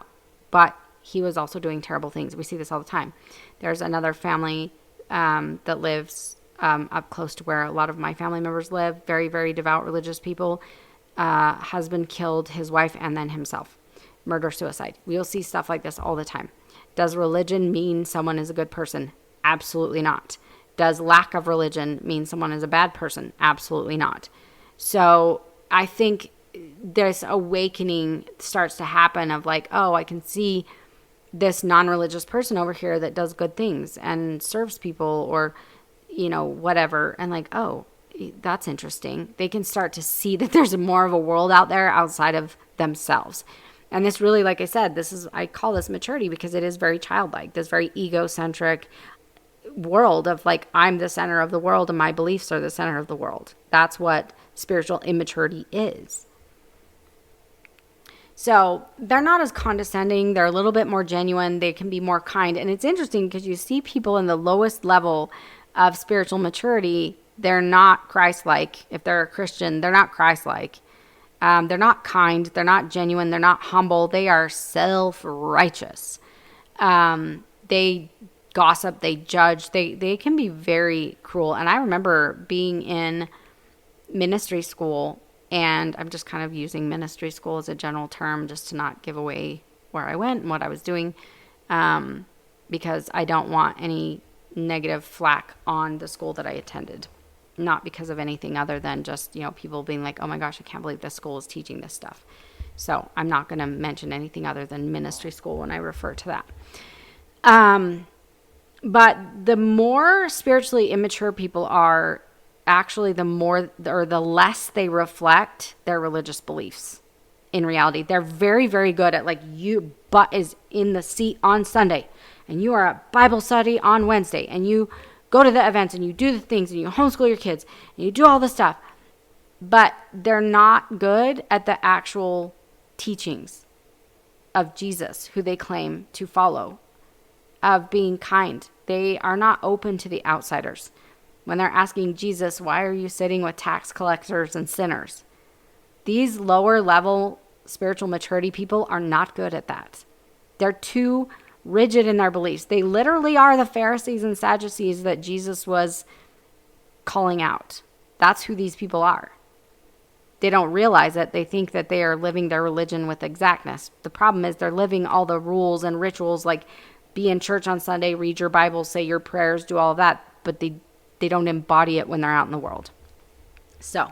but he was also doing terrible things. We see this all the time. There's another family that lives up close to where a lot of my family members live. Very, very devout religious people. Husband killed his wife and then himself. Murder, suicide. We'll see stuff like this all the time. Does religion mean someone is a good person? Absolutely not. Does lack of religion mean someone is a bad person? Absolutely not. So I think this awakening starts to happen of like, oh, I can see this non-religious person over here that does good things and serves people or, whatever. And like, oh, that's interesting. They can start to see that there's more of a world out there outside of themselves. And this really, like I said, I call this maturity because it is very childlike, this very egocentric world of like, I'm the center of the world and my beliefs are the center of the world. That's what spiritual immaturity is. So they're not as condescending. They're a little bit more genuine. They can be more kind. And it's interesting because you see people in the lowest level of spiritual maturity, they're not Christ-like. If they're a Christian, they're not Christ-like. They're not kind. They're not genuine. They're not humble. They are self-righteous. They gossip. They judge. They can be very cruel. And I remember being in ministry school, and I'm just kind of using ministry school as a general term just to not give away where I went and what I was doing, because I don't want any negative flack on the school that I attended. Not because of anything other than just, people being like, oh my gosh, I can't believe this school is teaching this stuff. So I'm not going to mention anything other than ministry school when I refer to that. But the more spiritually immature people are, actually the more or the less they reflect their religious beliefs. In reality, they're very, very good at like, you butt is in the seat on Sunday and you are at Bible study on Wednesday and you go to the events and you do the things and you homeschool your kids and you do all this stuff, but they're not good at the actual teachings of Jesus, who they claim to follow, of being kind. They are not open to the outsiders. When they're asking Jesus, why are you sitting with tax collectors and sinners? These lower level spiritual maturity people are not good at that. They're too rigid in their beliefs. They literally are the Pharisees and Sadducees that Jesus was calling out. That's who these people are. They don't realize it. They think that they are living their religion with exactness. The problem is they're living all the rules and rituals, like be in church on Sunday, read your Bible, say your prayers, do all of that, but they don't embody it when they're out in the world. So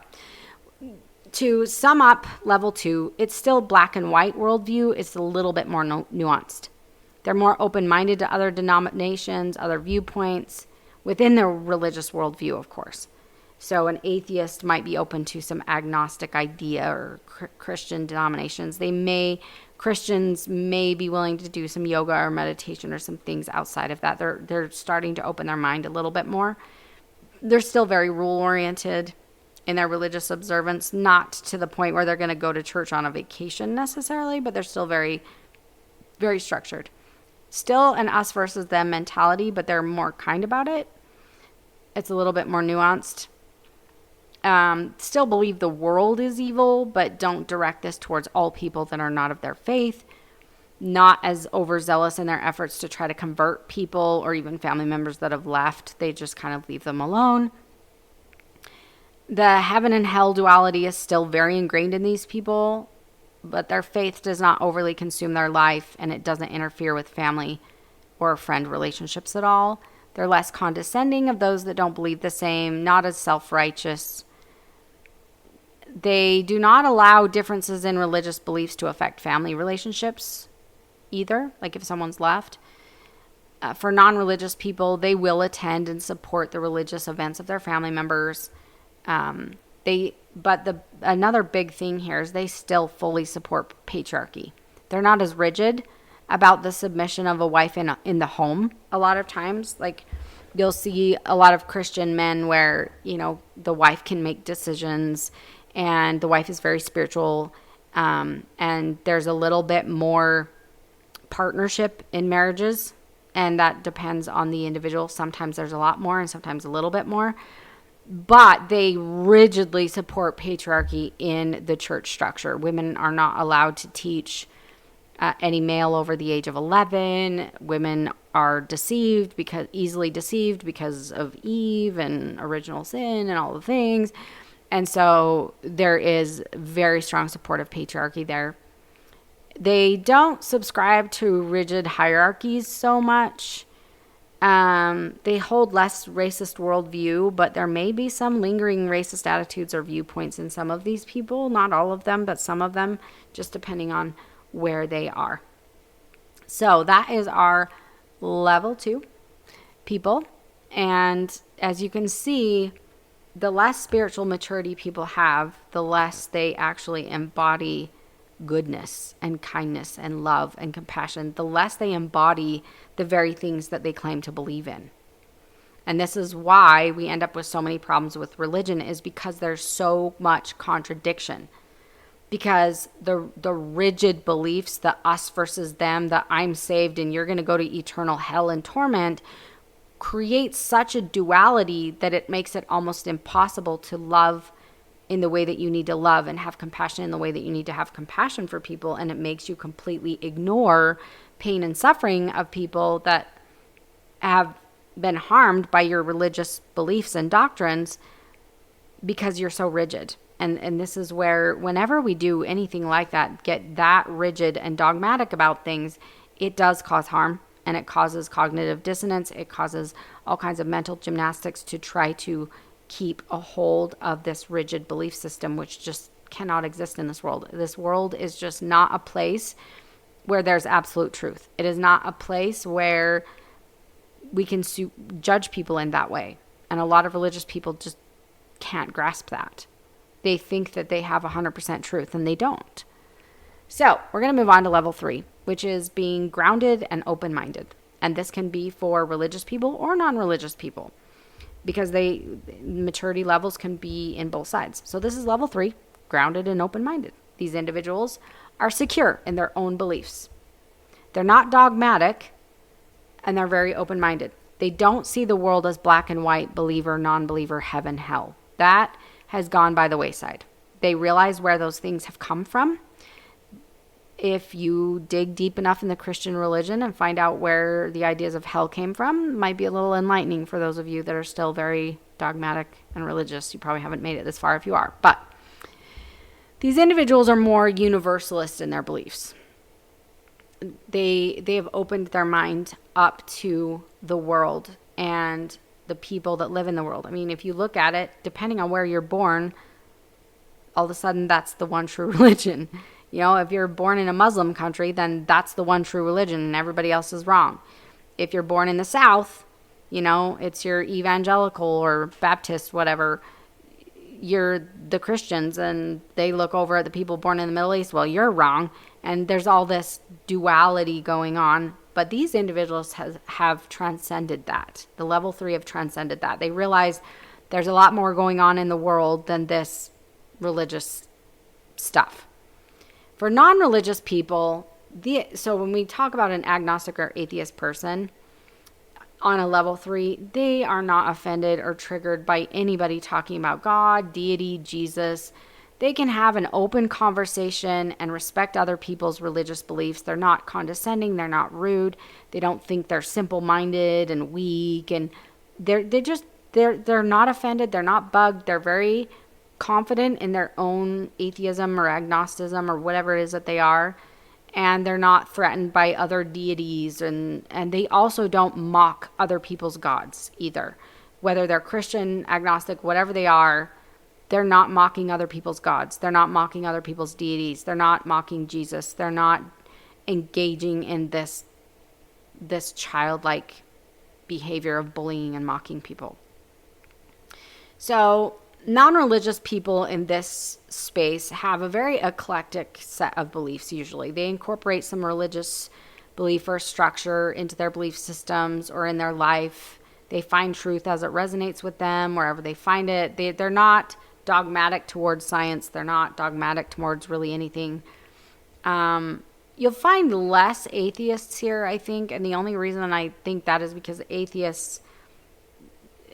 to sum up level 2, it's still black and white worldview. It's a little bit more nuanced. They're more open-minded to other denominations, other viewpoints, within their religious worldview, of course. So an atheist might be open to some agnostic idea or Christian denominations. Christians may be willing to do some yoga or meditation or some things outside of that. They're starting to open their mind a little bit more. They're still very rule-oriented in their religious observance, not to the point where they're going to go to church on a vacation necessarily, but they're still very, very structured. Still an us versus them mentality, but they're more kind about it. It's a little bit more nuanced. Still believe the world is evil, but don't direct this towards all people that are not of their faith. Not as overzealous in their efforts to try to convert people or even family members that have left. They just kind of leave them alone. The heaven and hell duality is still very ingrained in these people, but their faith does not overly consume their life, and it doesn't interfere with family or friend relationships at all. They're less condescending of those that don't believe the same, not as self-righteous. They do not allow differences in religious beliefs to affect family relationships either, like if someone's left. For non-religious people, they will attend and support the religious events of their family members. Another big thing here is they still fully support patriarchy. They're not as rigid about the submission of a wife in the home. A lot of times, like you'll see a lot of Christian men where, the wife can make decisions and the wife is very spiritual. And there's a little bit more partnership in marriages, and that depends on the individual. Sometimes there's a lot more and sometimes a little bit more. But they rigidly support patriarchy in the church structure. Women are not allowed to teach any male over the age of 11. Women are easily deceived because of Eve and original sin and all the things. And so there is very strong support of patriarchy there. They don't subscribe to rigid hierarchies so much. They hold less racist worldview, but there may be some lingering racist attitudes or viewpoints in some of these people. Not all of them, but some of them, just depending on where they are. So that is our level 2 people. And as you can see, the less spiritual maturity people have, the less they actually embody goodness and kindness and love and compassion, the less they embody the very things that they claim to believe in. And this is why we end up with so many problems with religion, is because there's so much contradiction. Because the rigid beliefs, the us versus them, the I'm saved and you're going to go to eternal hell and torment, creates such a duality that it makes it almost impossible to love in the way that you need to love and have compassion in the way that you need to have compassion for people. And it makes you completely ignore pain and suffering of people that have been harmed by your religious beliefs and doctrines because you're so rigid. And this is where whenever we do anything like that, get that rigid and dogmatic about things, it does cause harm, and it causes cognitive dissonance. It causes all kinds of mental gymnastics to try to keep a hold of this rigid belief system, which just cannot exist in this world. This world is just not a place where there's absolute truth. It is not a place where we can judge people in that way. And a lot of religious people just can't grasp that. They think that they have 100% truth, and they don't. So we're going to move on to level 3, which is being grounded and open-minded. And this can be for religious people or non-religious people, because maturity levels can be in both sides. So this is level 3, grounded and open-minded. These individuals are secure in their own beliefs. They're not dogmatic, and they're very open-minded. They don't see the world as black and white, believer, non-believer, heaven, hell. That has gone by the wayside. They realize where those things have come from. If you dig deep enough in the Christian religion and find out where the ideas of hell came from, it might be a little enlightening for those of you that are still very dogmatic and religious. You probably haven't made it this far if you are. But these individuals are more universalist in their beliefs. They have opened their mind up to the world and the people that live in the world. I mean, if you look at it, depending on where you're born, all of a sudden that's the one true religion. If you're born in a Muslim country, then that's the one true religion and everybody else is wrong. If you're born in the South, it's your evangelical or Baptist, whatever, you're the Christians, and they look over at the people born in the Middle East. Well, you're wrong. And there's all this duality going on. But these individuals have transcended that. The level 3 have transcended that. They realize there's a lot more going on in the world than this religious stuff. For non-religious people, so when we talk about an agnostic or atheist person on a level 3, they are not offended or triggered by anybody talking about God, deity, Jesus. They can have an open conversation and respect other people's religious beliefs. They're not condescending. They're not rude. They don't think they're simple-minded and weak. And they're not offended. They're not bugged. They're very confident in their own atheism or agnosticism or whatever it is that they are. And they're not threatened by other deities, and they also don't mock other people's gods either. Whether they're Christian, agnostic, whatever they are, they're not mocking other people's gods. They're not mocking other people's deities. They're not mocking Jesus. They're not engaging in this childlike behavior of bullying and mocking people. So non-religious people in this space have a very eclectic set of beliefs usually. They incorporate some religious belief or structure into their belief systems or in their life. They find truth as it resonates with them wherever they find it. They're not dogmatic towards science. They're not dogmatic towards really anything. You'll find less atheists here, I think, and the only reason I think that is because atheists...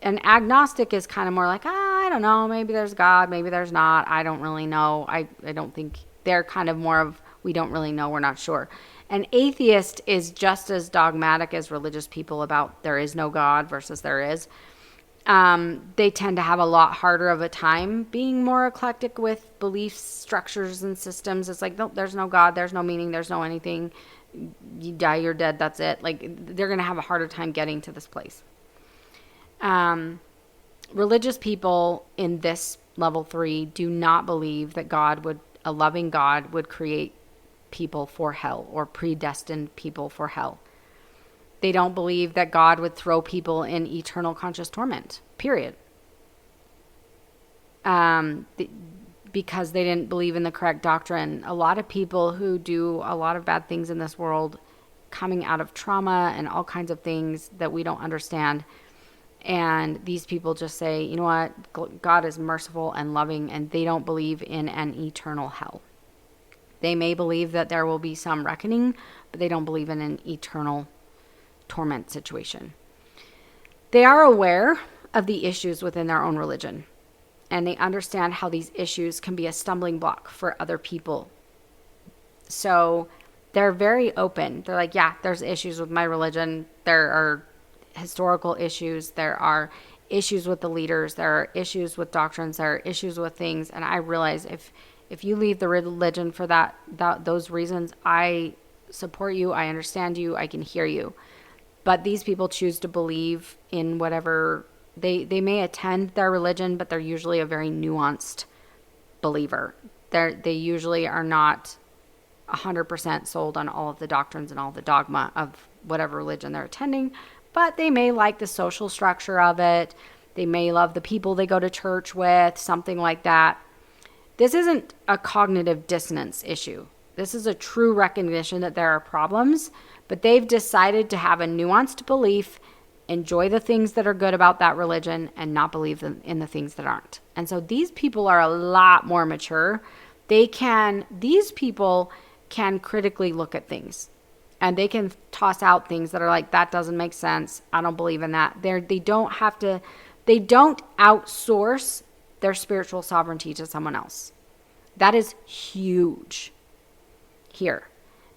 An agnostic is kind of more like, I don't know, maybe there's God, maybe there's not. I don't really know. I don't think they're kind of more of, we don't really know, we're not sure. An atheist is just as dogmatic as religious people about there is no God versus there is. They tend to have a lot harder of a time being more eclectic with belief structures and systems. It's like, no, there's no God, there's no meaning, there's no anything. You die, you're dead, that's it. Like, they're going to have a harder time getting to this place. Religious people in this level 3 do not believe that a loving God would create people for hell or predestined people for hell. They don't believe that God would throw people in eternal conscious torment, period. Because they didn't believe in the correct doctrine. A lot of people who do a lot of bad things in this world, coming out of trauma and all kinds of things that we don't understand. And these people just say, you know what, God is merciful and loving, and they don't believe in an eternal hell. They may believe that there will be some reckoning, but they don't believe in an eternal torment situation. They are aware of the issues within their own religion, and they understand how these issues can be a stumbling block for other people. So they're very open. They're like, yeah, there's issues with my religion. There are historical issues. There are issues with the leaders. There are issues with doctrines. There are issues with things. And I realize if you leave the religion for those reasons, I support you. I understand you. I can hear you. But these people choose to believe in whatever they may attend their religion, but they're usually a very nuanced believer. They usually are not 100% sold on all of the doctrines and all the dogma of whatever religion they're attending. But they may like the social structure of it. They may love the people they go to church with, something like that. This isn't a cognitive dissonance issue. This is a true recognition that there are problems, but they've decided to have a nuanced belief, enjoy the things that are good about that religion, and not believe in the things that aren't. And so these people are a lot more mature. These people can critically look at things. And they can toss out things that are like, that doesn't make sense. I don't believe in that. They don't outsource their spiritual sovereignty to someone else. That is huge here.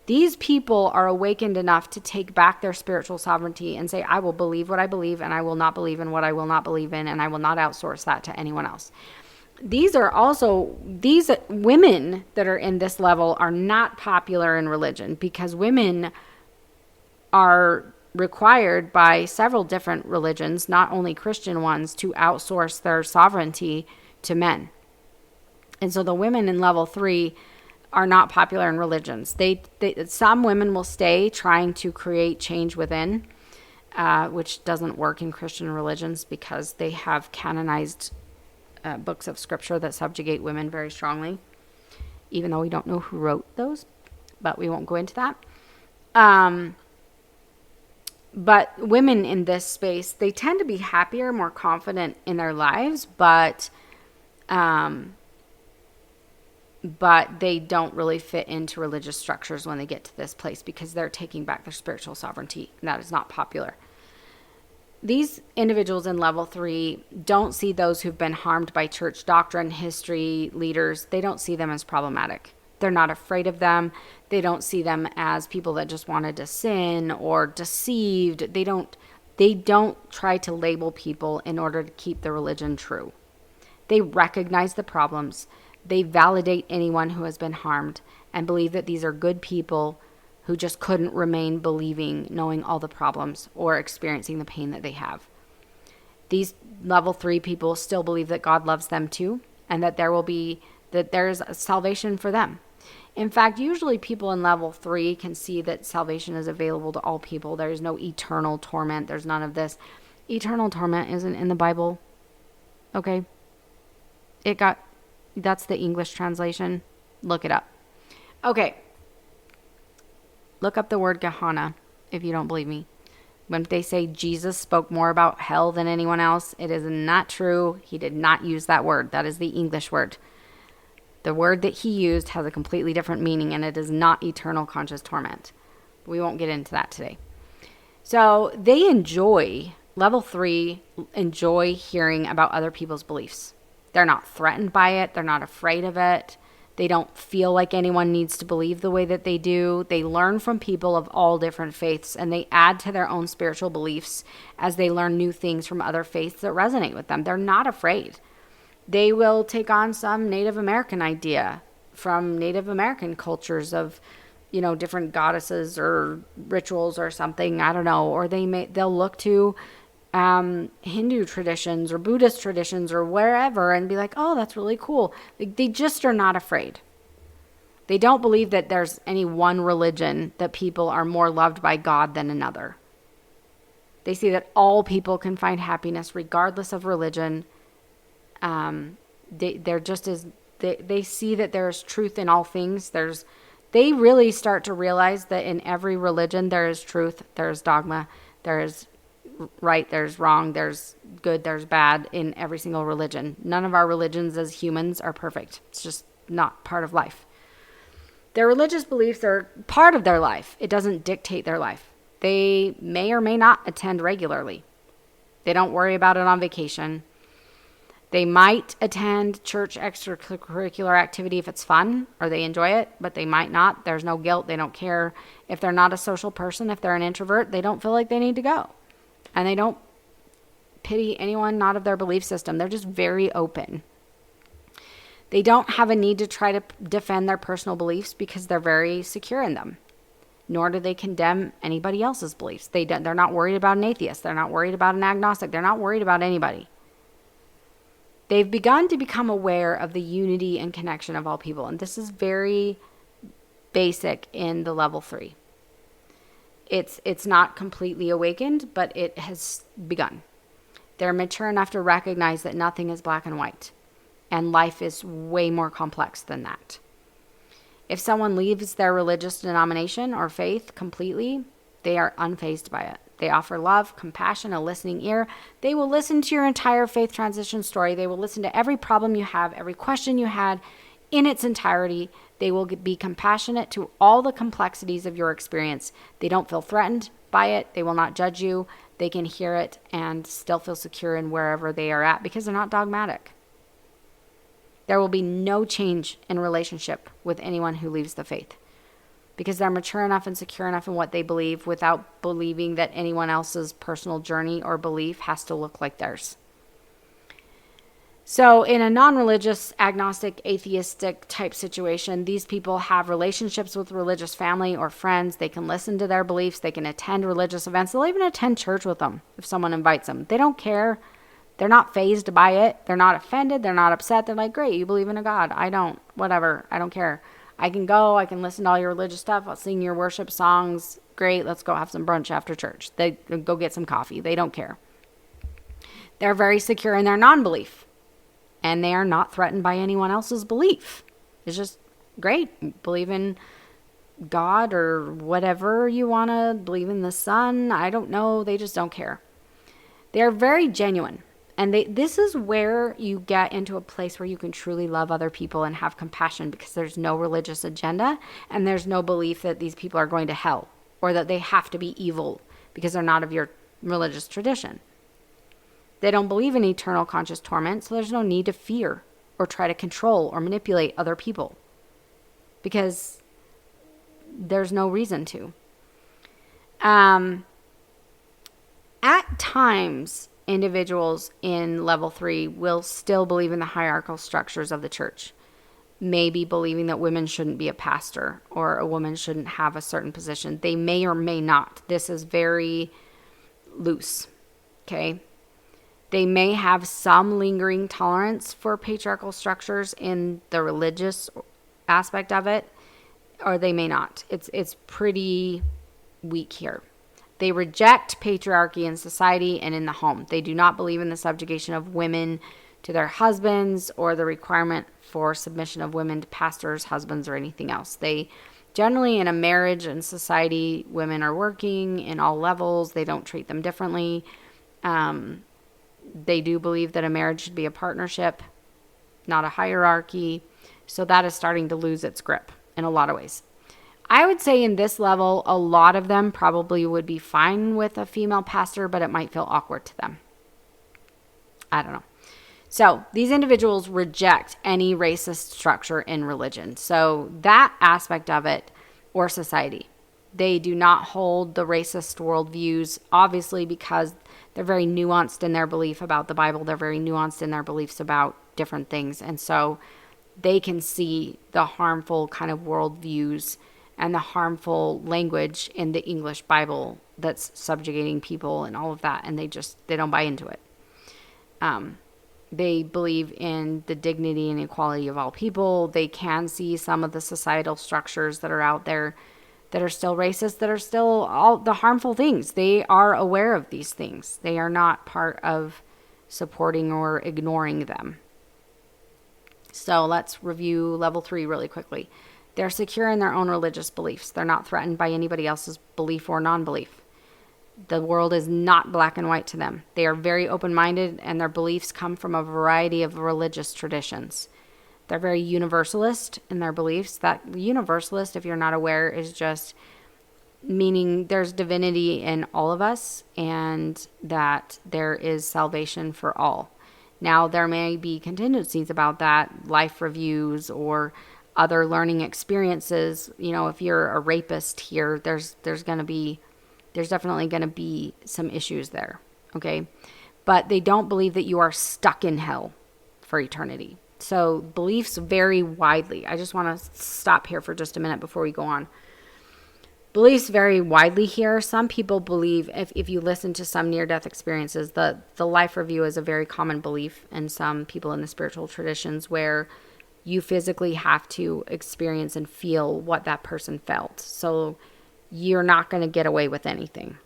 These people are awakened enough to take back their spiritual sovereignty and say, I will believe what I believe, and I will not believe in what I will not believe in, and I will not outsource that to anyone else. These women that are in this level are not popular in religion because women are required by several different religions, not only Christian ones, to outsource their sovereignty to men. And so the women in level 3 are not popular in religions. Some women will stay trying to create change within, which doesn't work in Christian religions because they have canonized books of scripture that subjugate women very strongly, even though we don't know who wrote those, but we won't go into that. But women in this space, they tend to be happier, more confident in their lives, but they don't really fit into religious structures when they get to this place because they're taking back their spiritual sovereignty. And that is not popular. These individuals in level 3 don't see those who've been harmed by church doctrine, history, leaders. They don't see them as problematic. They're not afraid of them. They don't see them as people that just wanted to sin or deceived. They don't try to label people in order to keep the religion true. They recognize the problems. They validate anyone who has been harmed and believe that these are good people who just couldn't remain believing, knowing all the problems or experiencing the pain that they have. These level 3 people still believe that God loves them too, and that there's salvation for them. In fact, usually people in level 3 can see that salvation is available to all people. There is no eternal torment. There's none of this. Eternal torment isn't in the Bible. Okay? That's the English translation. Look it up. Okay. Look up the word Gehenna if you don't believe me. When they say Jesus spoke more about hell than anyone else, it is not true. He did not use that word. That is the English word. The word that he used has a completely different meaning, and it is not eternal conscious torment. We won't get into that today. So level 3 enjoy hearing about other people's beliefs. They're not threatened by it. They're not afraid of it. They don't feel like anyone needs to believe the way that they do. They learn from people of all different faiths, and they add to their own spiritual beliefs as they learn new things from other faiths that resonate with them. They're not afraid. They will take on some Native American idea from Native American cultures of, different goddesses or rituals or something. I don't know. Or they'll look to Hindu traditions or Buddhist traditions or wherever and be like, oh, that's really cool. They just are not afraid. They don't believe that there's any one religion that people are more loved by God than another. They see that all people can find happiness regardless of religion. They see that there's truth in all things. They really start to realize that in every religion there is truth, there's dogma, there's right, there's wrong, there's good, there's bad in every single religion. None of our religions as humans are perfect. It's just not part of life. Their religious beliefs are part of their life. It doesn't dictate their life. They may or may not attend regularly. They don't worry about it on vacation. They might attend church extracurricular activity if it's fun or they enjoy it, but they might not. There's no guilt. They don't care. If they're not a social person, if they're an introvert, they don't feel like they need to go. And they don't pity anyone not of their belief system. They're just very open. They don't have a need to try to defend their personal beliefs because they're very secure in them. Nor do they condemn anybody else's beliefs. They're not worried about an atheist. They're not worried about an agnostic. They're not worried about anybody. They've begun to become aware of the unity and connection of all people. And this is very basic in the level 3. It's not completely awakened, but it has begun. They're mature enough to recognize that nothing is black and white. And life is way more complex than that. If someone leaves their religious denomination or faith completely, they are unfazed by it. They offer love, compassion, a listening ear. They will listen to your entire faith transition story. They will listen to every problem you have, every question you had in its entirety. They will be compassionate to all the complexities of your experience. They don't feel threatened by it. They will not judge you. They can hear it and still feel secure in wherever they are at because they're not dogmatic. There will be no change in relationship with anyone who leaves the faith because they're mature enough and secure enough in what they believe without believing that anyone else's personal journey or belief has to look like theirs. So in a non-religious, agnostic, atheistic type situation, these people have relationships with religious family or friends. They can listen to their beliefs. They can attend religious events. They'll even attend church with them if someone invites them. They don't care. They're not fazed by it. They're not offended. They're not upset. They're like, great, you believe in a God. I don't. Whatever. I don't care. I can go, I can listen to all your religious stuff, I'll sing your worship songs. Great, let's go have some brunch after church. They go get some coffee. They don't care. They're very secure in their non-belief, and they are not threatened by anyone else's belief. It's just great. Believe in God or whatever you want to believe in, the sun. I don't know. They just don't care. They're very genuine. And this is where you get into a place where you can truly love other people and have compassion, because there's no religious agenda and there's no belief that these people are going to hell or that they have to be evil because they're not of your religious tradition. They don't believe in eternal conscious torment, so there's no need to fear or try to control or manipulate other people, because there's no reason to. At times, individuals in level 3 will still believe in the hierarchical structures of the church. Maybe believing that women shouldn't be a pastor or a woman shouldn't have a certain position. They may or may not. This is very loose, okay? They may have some lingering tolerance for patriarchal structures in the religious aspect of it, or they may not. It's pretty weak here. They reject patriarchy in society and in the home. They do not believe in the subjugation of women to their husbands or the requirement for submission of women to pastors, husbands, or anything else. They generally, in a marriage and society, women are working in all levels. They don't treat them differently. They do believe that a marriage should be a partnership, not a hierarchy. So that is starting to lose its grip in a lot of ways. I would say in this level, a lot of them probably would be fine with a female pastor, but it might feel awkward to them. I don't know. So these individuals reject any racist structure in religion. So that aspect of it, or society, they do not hold the racist worldviews, obviously, because they're very nuanced in their belief about the Bible. They're very nuanced in their beliefs about different things. And so they can see the harmful kind of worldviews and the harmful language in the English Bible that's subjugating people and all of that. And they don't buy into it. They believe in the dignity and equality of all people. They can see some of the societal structures that are out there that are still racist, that are still all the harmful things. They are aware of these things. They are not part of supporting or ignoring them. So let's review level 3 really quickly. They're secure in their own religious beliefs. They're not threatened by anybody else's belief or non-belief. The world is not black and white to them. They are very open-minded, and their beliefs come from a variety of religious traditions. They're very universalist in their beliefs. That universalist, if you're not aware, is just meaning there's divinity in all of us and that there is salvation for all. Now, there may be contingencies about that, life reviews or other learning experiences. You know, if you're a rapist here, there's definitely going to be some issues there, okay? But they don't believe that you are stuck in hell for eternity. So beliefs vary widely. I just want to stop here for just a minute before we go on. Beliefs vary widely here. Some people believe, if you listen to some near-death experiences, the life review is a very common belief in some people in the spiritual traditions, where you physically have to experience and feel what that person felt. So you're not going to get away with anything.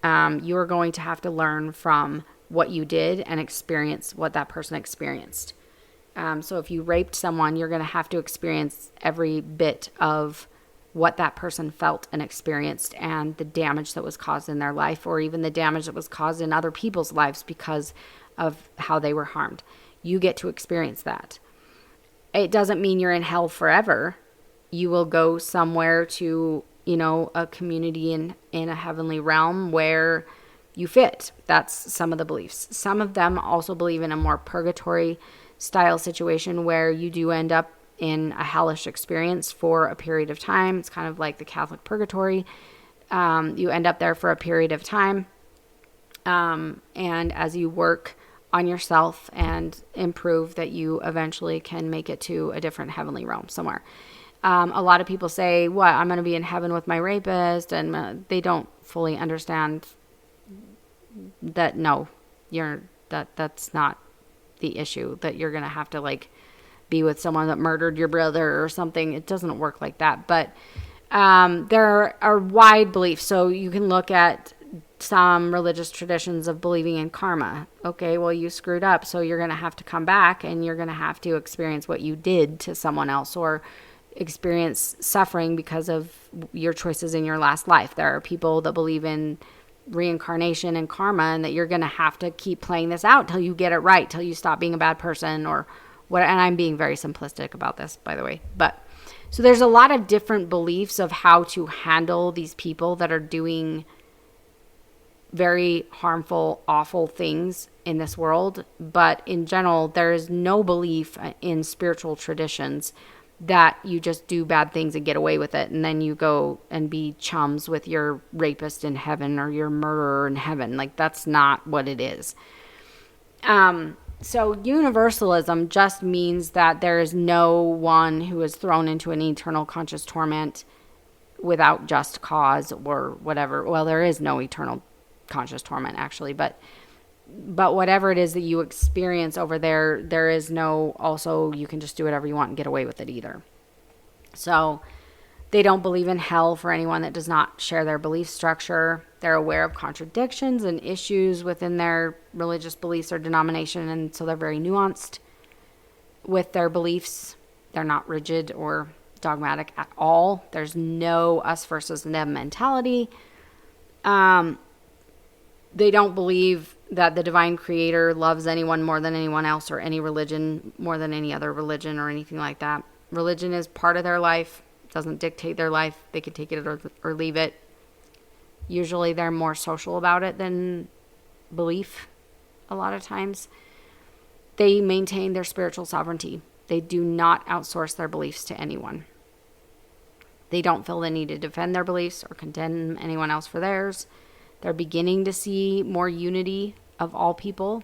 You're going to have to learn from what you did and experience what that person experienced. So if you raped someone, you're going to have to experience every bit of what that person felt and experienced, and the damage that was caused in their life, or even the damage that was caused in other people's lives because of how they were harmed. You get to experience that. It doesn't mean you're in hell forever. You will go somewhere to, a community in a heavenly realm where you fit. That's some of the beliefs. Some of them also believe in a more purgatory style situation where you do end up in a hellish experience for a period of time. It's kind of like the Catholic purgatory. You end up there for a period of time. And as you work on yourself and improve, that you eventually can make it to a different heavenly realm somewhere. A lot of people say, I'm going to be in heaven with my rapist. And they don't fully understand that, no, that's not the issue, that you're going to have to be with someone that murdered your brother or something. It doesn't work like that. But there are wide beliefs. So you can look at some religious traditions of believing in karma. Okay, well, you screwed up, so you're going to have to come back and you're going to have to experience what you did to someone else, or experience suffering because of your choices in your last life. There are people that believe in reincarnation and karma, and that you're going to have to keep playing this out till you get it right, till you stop being a bad person or what. And I'm being very simplistic about this, by the way. But so there's a lot of different beliefs of how to handle these people that are doing very harmful, awful things in this world. But in general, there is no belief in spiritual traditions that you just do bad things and get away with it, and then you go and be chums with your rapist in heaven or your murderer in heaven. Like, that's not what it is. So universalism just means that there is no one who is thrown into an eternal conscious torment without just cause or whatever. Well, there is no eternal conscious torment, actually, but whatever it is that you experience over there, there is no also you can just do whatever you want and get away with it either. So they don't believe in hell for anyone that does not share their belief structure. They're aware of contradictions and issues within their religious beliefs or denomination, and so they're very nuanced with their beliefs. They're not rigid or dogmatic at all. There's no us versus them mentality. They don't believe that the divine creator loves anyone more than anyone else, or any religion more than any other religion, or anything like that. Religion is part of their life. It doesn't dictate their life. They can take it or leave it. Usually they're more social about it than belief a lot of times. They maintain their spiritual sovereignty. They do not outsource their beliefs to anyone. They don't feel the need to defend their beliefs or condemn anyone else for theirs. They're beginning to see more unity of all people.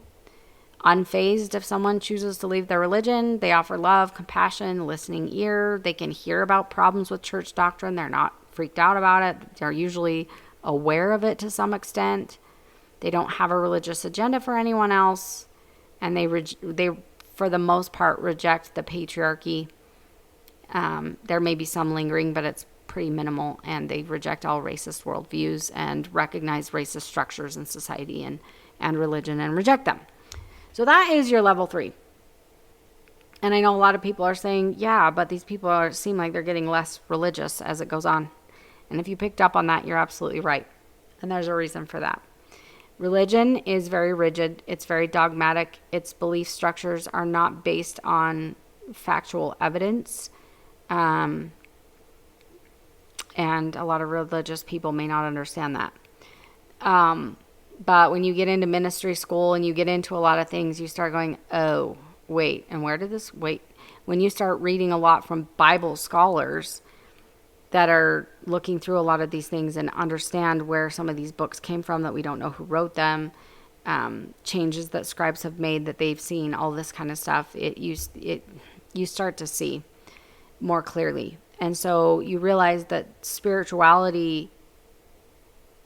Unfazed if someone chooses to leave their religion. They offer love, compassion, listening ear. They can hear about problems with church doctrine. They're not freaked out about it. They're usually aware of it to some extent. They don't have a religious agenda for anyone else. And they for the most part, reject the patriarchy. There may be some lingering, but it's pretty minimal, and they reject all racist worldviews and recognize racist structures in society and religion and reject them. So that is your level 3. And I know a lot of people are saying, yeah, but these people seem like they're getting less religious as it goes on. And if you picked up on that, you're absolutely right. And there's a reason for that. Religion is very rigid. It's very dogmatic. Its belief structures are not based on factual evidence. And a lot of religious people may not understand that. But when you get into ministry school and you get into a lot of things, you start going, oh, wait, and where did this, wait. When you start reading a lot from Bible scholars that are looking through a lot of these things and understand where some of these books came from that we don't know who wrote them, changes that scribes have made that they've seen, all this kind of stuff, you start to see more clearly. And so you realize that spirituality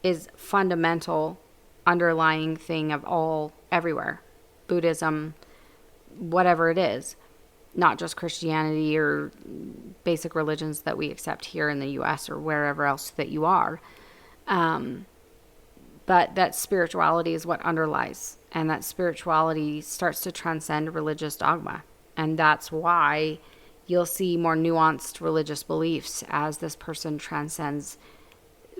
is fundamental underlying thing of all everywhere. Buddhism, whatever it is, not just Christianity or basic religions that we accept here in the US or wherever else that you are. But that spirituality is what underlies, and that spirituality starts to transcend religious dogma. And that's why you'll see more nuanced religious beliefs as this person transcends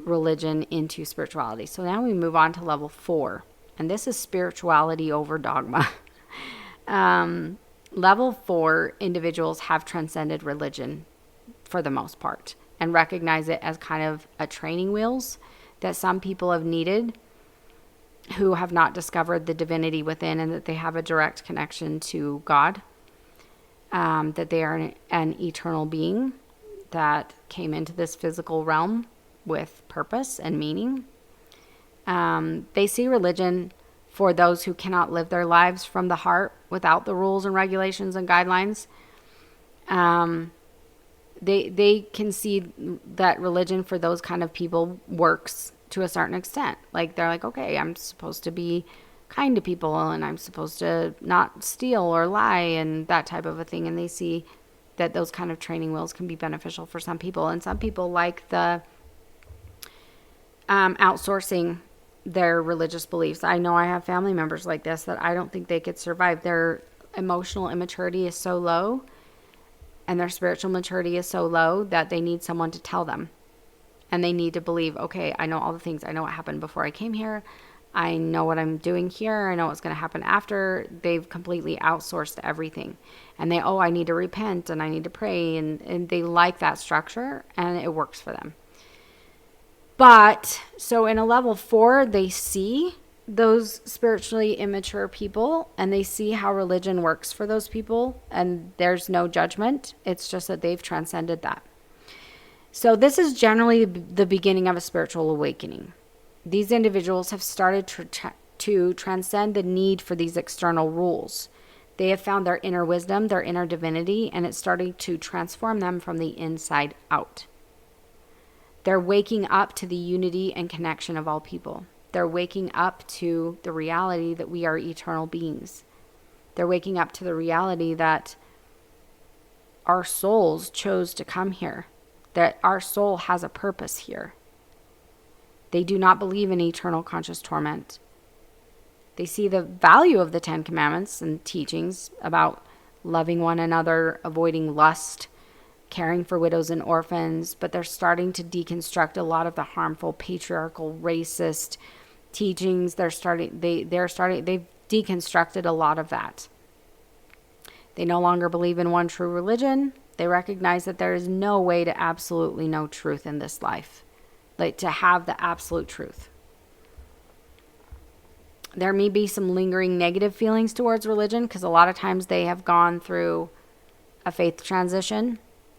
religion into spirituality. So now we move on to level 4, and this is spirituality over dogma. Level 4 individuals have transcended religion for the most part and recognize it as kind of a training wheels that some people have needed who have not discovered the divinity within, and that they have a direct connection to God. That they are an eternal being that came into this physical realm with purpose and meaning. They see religion for those who cannot live their lives from the heart without the rules and regulations and guidelines. They can see that religion for those kind of people works to a certain extent. Like, they're like, okay, I'm supposed to be kind to people and I'm supposed to not steal or lie and that type of a thing. And they see that those kind of training wheels can be beneficial for some people. And some people like the outsourcing their religious beliefs. I know I have family members like this that I don't think they could survive. Their emotional immaturity is so low and their spiritual maturity is so low that they need someone to tell them. And they need to believe, okay, I know all the things. I know what happened before I came here. I know what I'm doing here. I know what's going to happen after. They've completely outsourced everything. And I need to repent and I need to pray. And they like that structure and it works for them. But so in a level 4, they see those spiritually immature people and they see how religion works for those people. And there's no judgment. It's just that they've transcended that. So this is generally the beginning of a spiritual awakening. These individuals have started to transcend the need for these external rules. They have found their inner wisdom, their inner divinity, and it's starting to transform them from the inside out. They're waking up to the unity and connection of all people. They're waking up to the reality that we are eternal beings. They're waking up to the reality that our souls chose to come here, that our soul has a purpose here. They do not believe in eternal conscious torment. They see the value of the 10 Commandments and teachings about loving one another, avoiding lust, caring for widows and orphans, but they're starting to deconstruct a lot of the harmful, patriarchal, racist teachings. They've deconstructed a lot of that. They no longer believe in one true religion. They recognize that there is no way to absolutely know truth in this life, like to have the absolute truth. There may be some lingering negative feelings towards religion because a lot of times they have gone through a faith transition.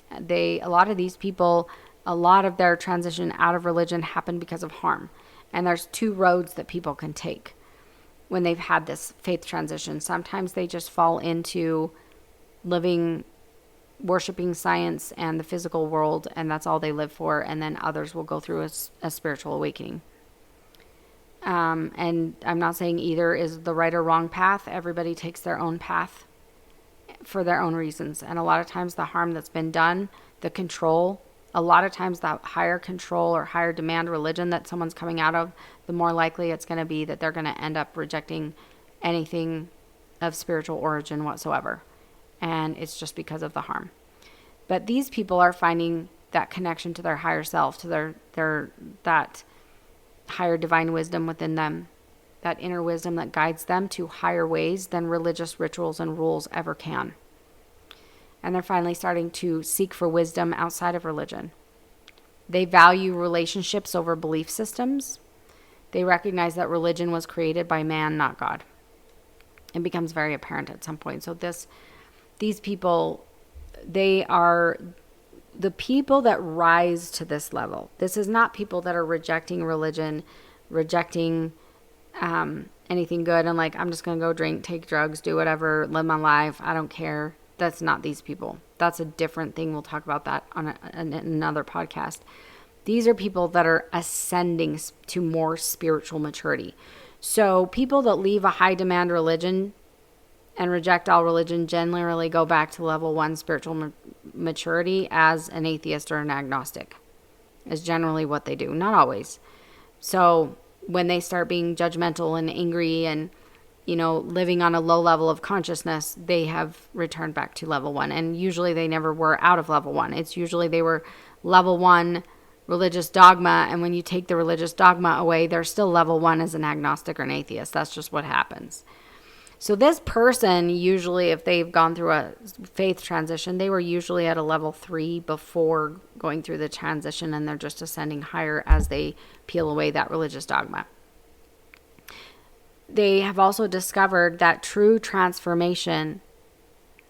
A lot of these people, a lot of their transition out of religion happened because of harm. And there's 2 roads that people can take when they've had this faith transition. Sometimes they just fall into worshiping science and the physical world, and that's all they live for. And then others will go through a spiritual awakening. And I'm not saying either is the right or wrong path. Everybody takes their own path for their own reasons. And a lot of times the harm that's been done, the control, a lot of times the higher control or higher demand religion that someone's coming out of, the more likely it's going to be that they're going to end up rejecting anything of spiritual origin whatsoever. And it's just because of the harm. But these people are finding that connection to their higher self, to that higher divine wisdom within them, that inner wisdom that guides them to higher ways than religious rituals and rules ever can. And they're finally starting to seek for wisdom outside of religion. They value relationships over belief systems. They recognize that religion was created by man, not God. It becomes very apparent at some point. So these people, they are the people that rise to this level. This is not people that are rejecting religion, rejecting anything good and like, I'm just going to go drink, take drugs, do whatever, live my life. I don't care. That's not these people. That's a different thing. We'll talk about that on another podcast. These are people that are ascending to more spiritual maturity. So people that leave a high demand religion and reject all religion generally go back to level 1 spiritual maturity as an atheist or an agnostic, is generally what they do. Not always. So when they start being judgmental and angry and, living on a low level of consciousness, they have returned back to level 1. And usually they never were out of level 1. It's usually they were level 1 religious dogma. And when you take the religious dogma away, they're still level 1 as an agnostic or an atheist. That's just what happens. So this person, usually if they've gone through a faith transition, they were usually at a level 3 before going through the transition, and they're just ascending higher as they peel away that religious dogma. They have also discovered that true transformation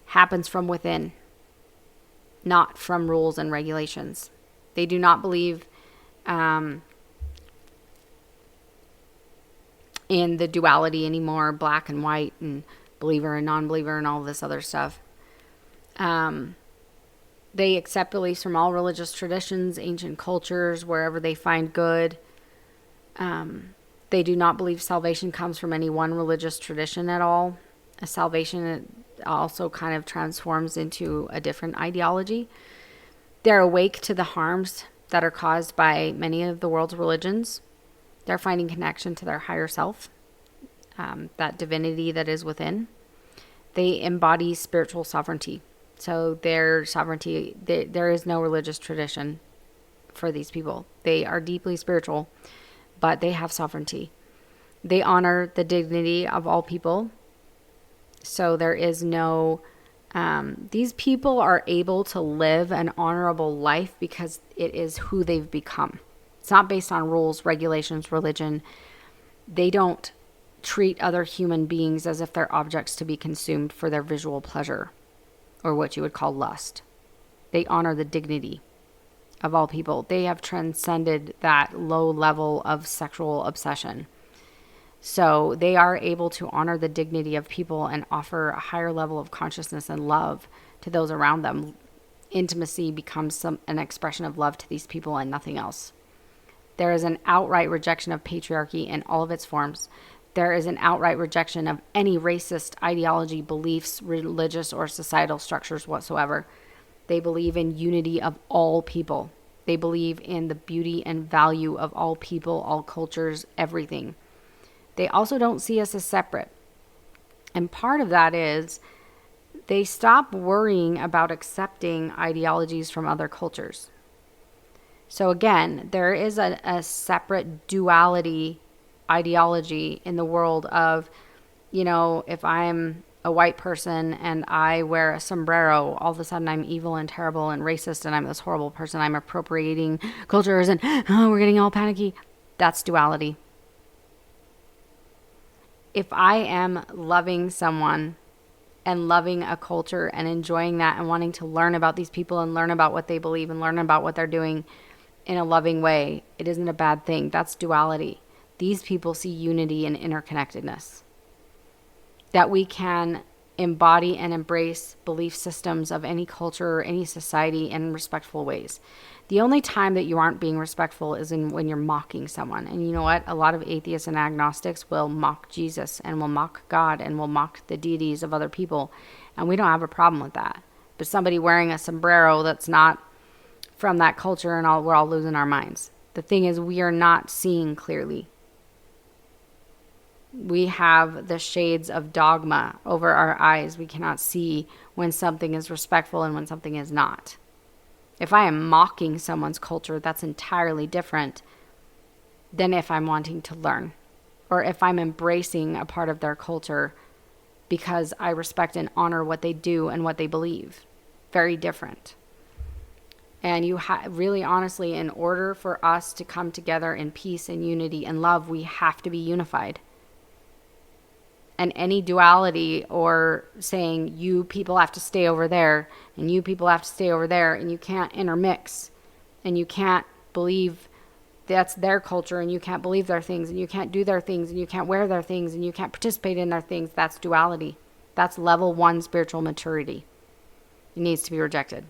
happens from within, not from rules and regulations. They do not believe in the duality anymore, black and white and believer and non-believer and all this other stuff. They accept beliefs from all religious traditions, ancient cultures, wherever they find good. They do not believe salvation comes from any one religious tradition at all. A salvation also kind of transforms into a different ideology. They're awake to the harms that are caused by many of the world's religions. They're finding connection to their higher self, that divinity that is within. They embody spiritual sovereignty. So their sovereignty, there is no religious tradition for these people. They are deeply spiritual, but they have sovereignty. They honor the dignity of all people. So there is no, these people are able to live an honorable life because it is who they've become. It's not based on rules, regulations, religion. They don't treat other human beings as if they're objects to be consumed for their visual pleasure, or what you would call lust. They honor the dignity of all people. They have transcended that low level of sexual obsession. So they are able to honor the dignity of people and offer a higher level of consciousness and love to those around them. Intimacy becomes an expression of love to these people and nothing else. There is an outright rejection of patriarchy in all of its forms. There is an outright rejection of any racist ideology, beliefs, religious or societal structures whatsoever. They believe in unity of all people. They believe in the beauty and value of all people, all cultures, everything. They also don't see us as separate. And part of that is they stop worrying about accepting ideologies from other cultures. So again, there is a separate duality ideology in the world of, if I'm a white person and I wear a sombrero, all of a sudden I'm evil and terrible and racist and I'm this horrible person. I'm appropriating cultures and we're getting all panicky. That's duality. If I am loving someone and loving a culture and enjoying that and wanting to learn about these people and learn about what they believe and learn about what they're doing in a loving way, it isn't a bad thing. That's duality. These people see unity and interconnectedness. That we can embody and embrace belief systems of any culture or any society in respectful ways. The only time that you aren't being respectful is when you're mocking someone. And you know what? A lot of atheists and agnostics will mock Jesus and will mock God and will mock the deities of other people. And we don't have a problem with that. But somebody wearing a sombrero that's not from that culture and we're all losing our minds. The thing is, we are not seeing clearly. We have the shades of dogma over our eyes. We cannot see when something is respectful and when something is not. If I am mocking someone's culture, that's entirely different than if I'm wanting to learn, or if I'm embracing a part of their culture because I respect and honor what they do and what they believe. Very different. And you really honestly, in order for us to come together in peace and unity and love, we have to be unified. And any duality or saying you people have to stay over there and you people have to stay over there and you can't intermix and you can't believe that's their culture and you can't believe their things and you can't do their things and you can't wear their things and you can't participate in their things, that's duality. That's level 1 spiritual maturity. It needs to be rejected.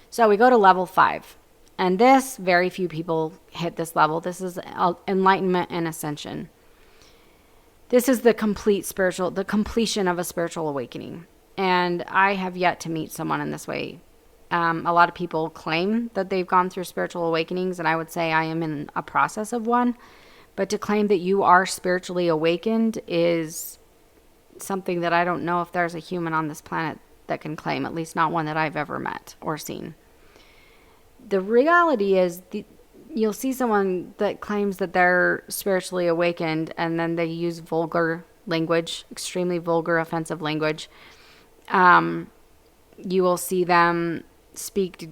So we go to level 5. And this, very few people hit this level. This is enlightenment and ascension. This is the completion of a spiritual awakening. And I have yet to meet someone in this way. A lot of people claim that they've gone through spiritual awakenings, and I would say I am in a process of one. But to claim that you are spiritually awakened is something that I don't know if there's a human on this planet that can claim, at least not one that I've ever met or seen. The reality is you'll see someone that claims that they're spiritually awakened and then they use vulgar language, extremely vulgar, offensive language. You will see them speak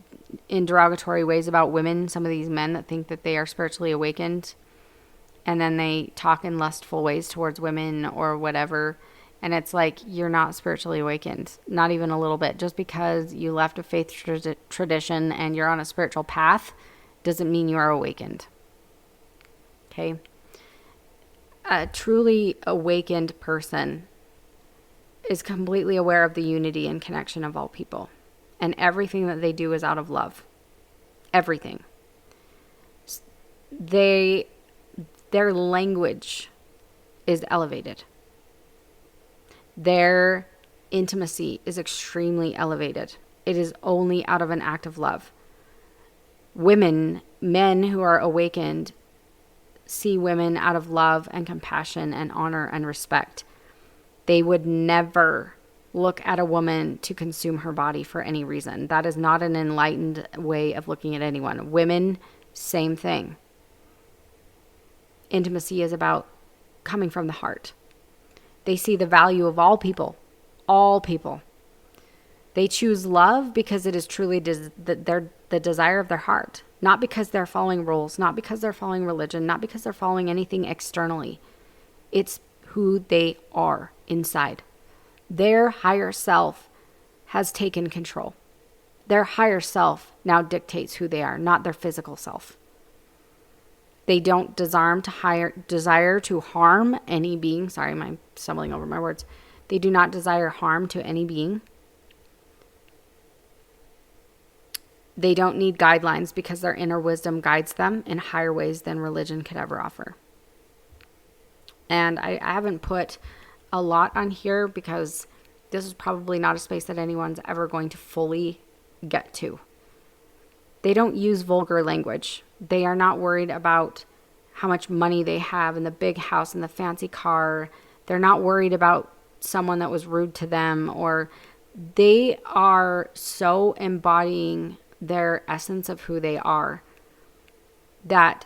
in derogatory ways about women, some of these men that think that they are spiritually awakened, and then they talk in lustful ways towards women or whatever. And it's like, you're not spiritually awakened, not even a little bit. Just because you left a faith tradition and you're on a spiritual path doesn't mean you are awakened. Okay? A truly awakened person is completely aware of the unity and connection of all people. And everything that they do is out of love. Everything. Their language is elevated. Their intimacy is extremely elevated. It is only out of an act of love. Men who are awakened, see women out of love and compassion and honor and respect. They would never look at a woman to consume her body for any reason. That is not an enlightened way of looking at anyone. Women, same thing. Intimacy is about coming from the heart. They see the value of all people. All people. They choose love because it is truly the desire of their heart. Not because they're following rules, not because they're following religion, not because they're following anything externally. It's who they are inside. Their higher self has taken control. Their higher self now dictates who they are, not their physical self. They don't desire to harm any being. Sorry, I'm stumbling over my words. They do not desire harm to any being. They don't need guidelines because their inner wisdom guides them in higher ways than religion could ever offer. And I haven't put a lot on here because this is probably not a space that anyone's ever going to fully get to. They don't use vulgar language. They are not worried about how much money they have and the big house and the fancy car. They're not worried about someone that was rude to them, or they are so embodying their essence of who they are that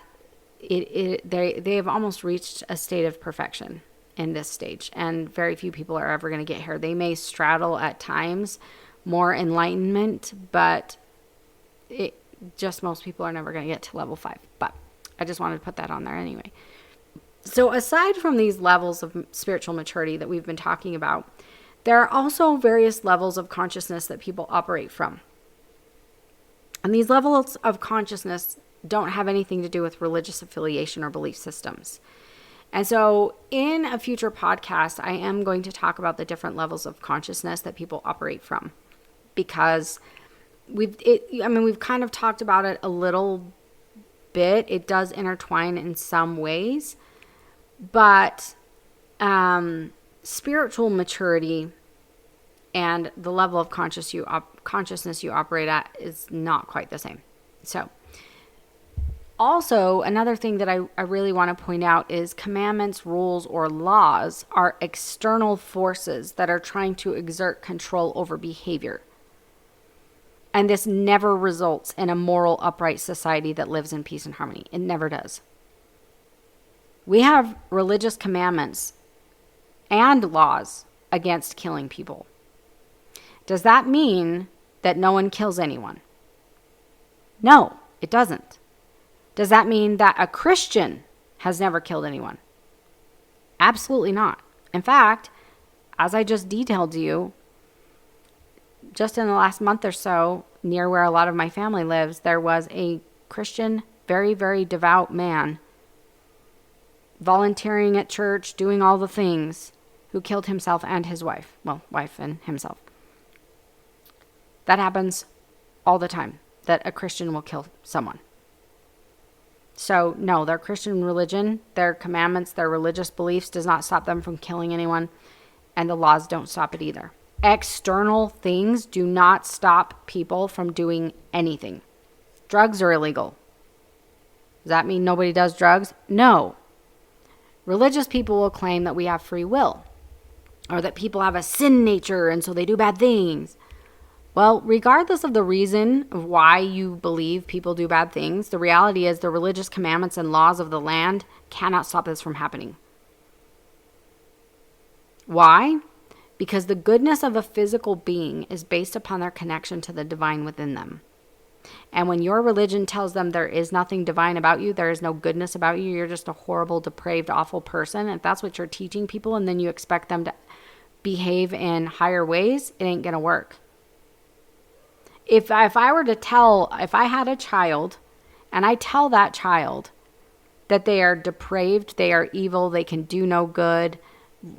they have almost reached a state of perfection in this stage, and very few people are ever going to get here. They may straddle at times more enlightenment, but most people are never going to get to level 5. But I just wanted to put that on there anyway. So aside from these levels of spiritual maturity that we've been talking about, there are also various levels of consciousness that people operate from. And these levels of consciousness don't have anything to do with religious affiliation or belief systems. And so in a future podcast, I am going to talk about the different levels of consciousness that people operate from, because we've kind of talked about it a little bit. It does intertwine in some ways, but spiritual maturity and the level of consciousness you operate at is not quite the same. So also, another thing that I really want to point out is commandments, rules, or laws are external forces that are trying to exert control over behavior. And this never results in a moral, upright society that lives in peace and harmony. It never does. We have religious commandments and laws against killing people. Does that mean that no one kills anyone? No, it doesn't. Does that mean that a Christian has never killed anyone? Absolutely not. In fact, as I just detailed to you, just in the last month or so, near where a lot of my family lives, there was a Christian, very, very devout man volunteering at church, doing all the things, who killed himself and his wife. Well, wife and himself. That happens all the time, that a Christian will kill someone. So, no, their Christian religion, their commandments, their religious beliefs does not stop them from killing anyone, and the laws don't stop it either. External things do not stop people from doing anything. Drugs are illegal. Does that mean nobody does drugs? No. Religious people will claim that we have free will, or that people have a sin nature and so they do bad things. Well, regardless of the reason of why you believe people do bad things, the reality is the religious commandments and laws of the land cannot stop this from happening. Why? Because the goodness of a physical being is based upon their connection to the divine within them. And when your religion tells them there is nothing divine about you, there is no goodness about you, you're just a horrible, depraved, awful person, if that's what you're teaching people and then you expect them to behave in higher ways, it ain't going to work. If I had a child and I tell that child that they are depraved, they are evil, they can do no good,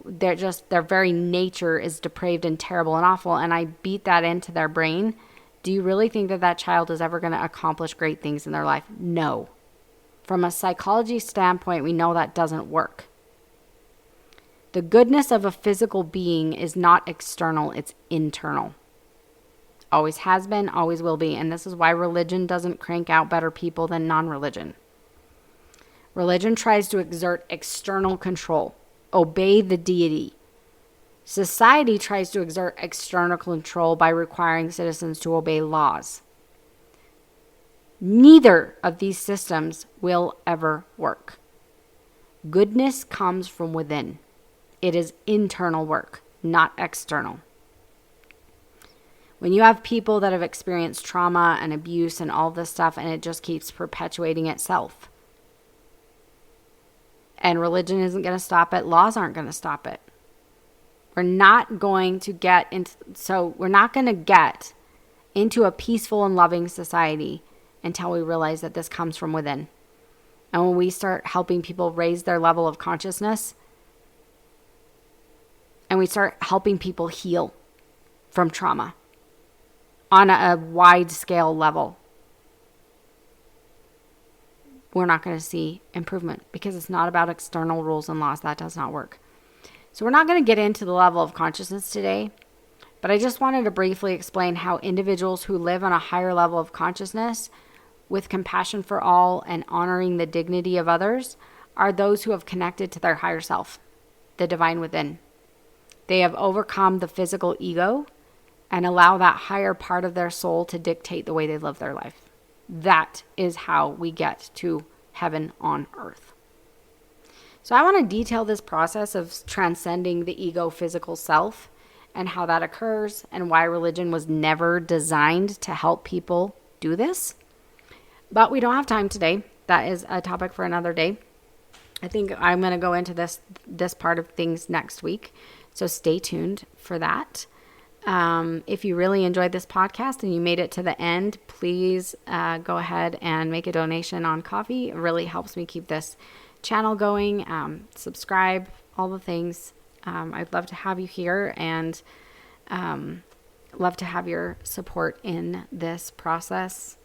their very nature is depraved and terrible and awful, and I beat that into their brain, do you really think that child is ever going to accomplish great things in their life? No. From a psychology standpoint, we know that doesn't work. The goodness of a physical being is not external, it's internal. Always has been, always will be. And this is why religion doesn't crank out better people than non-religion. Religion tries to exert external control, obey the deity. Society tries to exert external control by requiring citizens to obey laws. Neither of these systems will ever work. Goodness comes from within. It is internal work, not external. When you have people that have experienced trauma and abuse and all this stuff, and it just keeps perpetuating itself, and religion isn't going to stop it, laws aren't going to stop it. We're not going to get into a peaceful and loving society until we realize that this comes from within. And when we start helping people raise their level of consciousness, and we start helping people heal from trauma on a wide scale level, we're not going to see improvement, because it's not about external rules and laws. That does not work. So we're not going to get into the level of consciousness today, but I just wanted to briefly explain how individuals who live on a higher level of consciousness with compassion for all and honoring the dignity of others are those who have connected to their higher self, the divine within. They have overcome the physical ego and allow that higher part of their soul to dictate the way they live their life. That is how we get to heaven on earth. So I want to detail this process of transcending the ego physical self and how that occurs and why religion was never designed to help people do this. But we don't have time today. That is a topic for another day. I think I'm going to go into this part of things next week. So stay tuned for that. If you really enjoyed this podcast and you made it to the end, please go ahead and make a donation on Coffee. It really helps me keep this channel going. Subscribe, all the things. I'd love to have you here, and love to have your support in this process.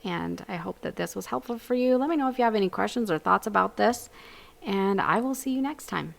And I hope that this was helpful for you. Let me know if you have any questions or thoughts about this, and I will see you next time.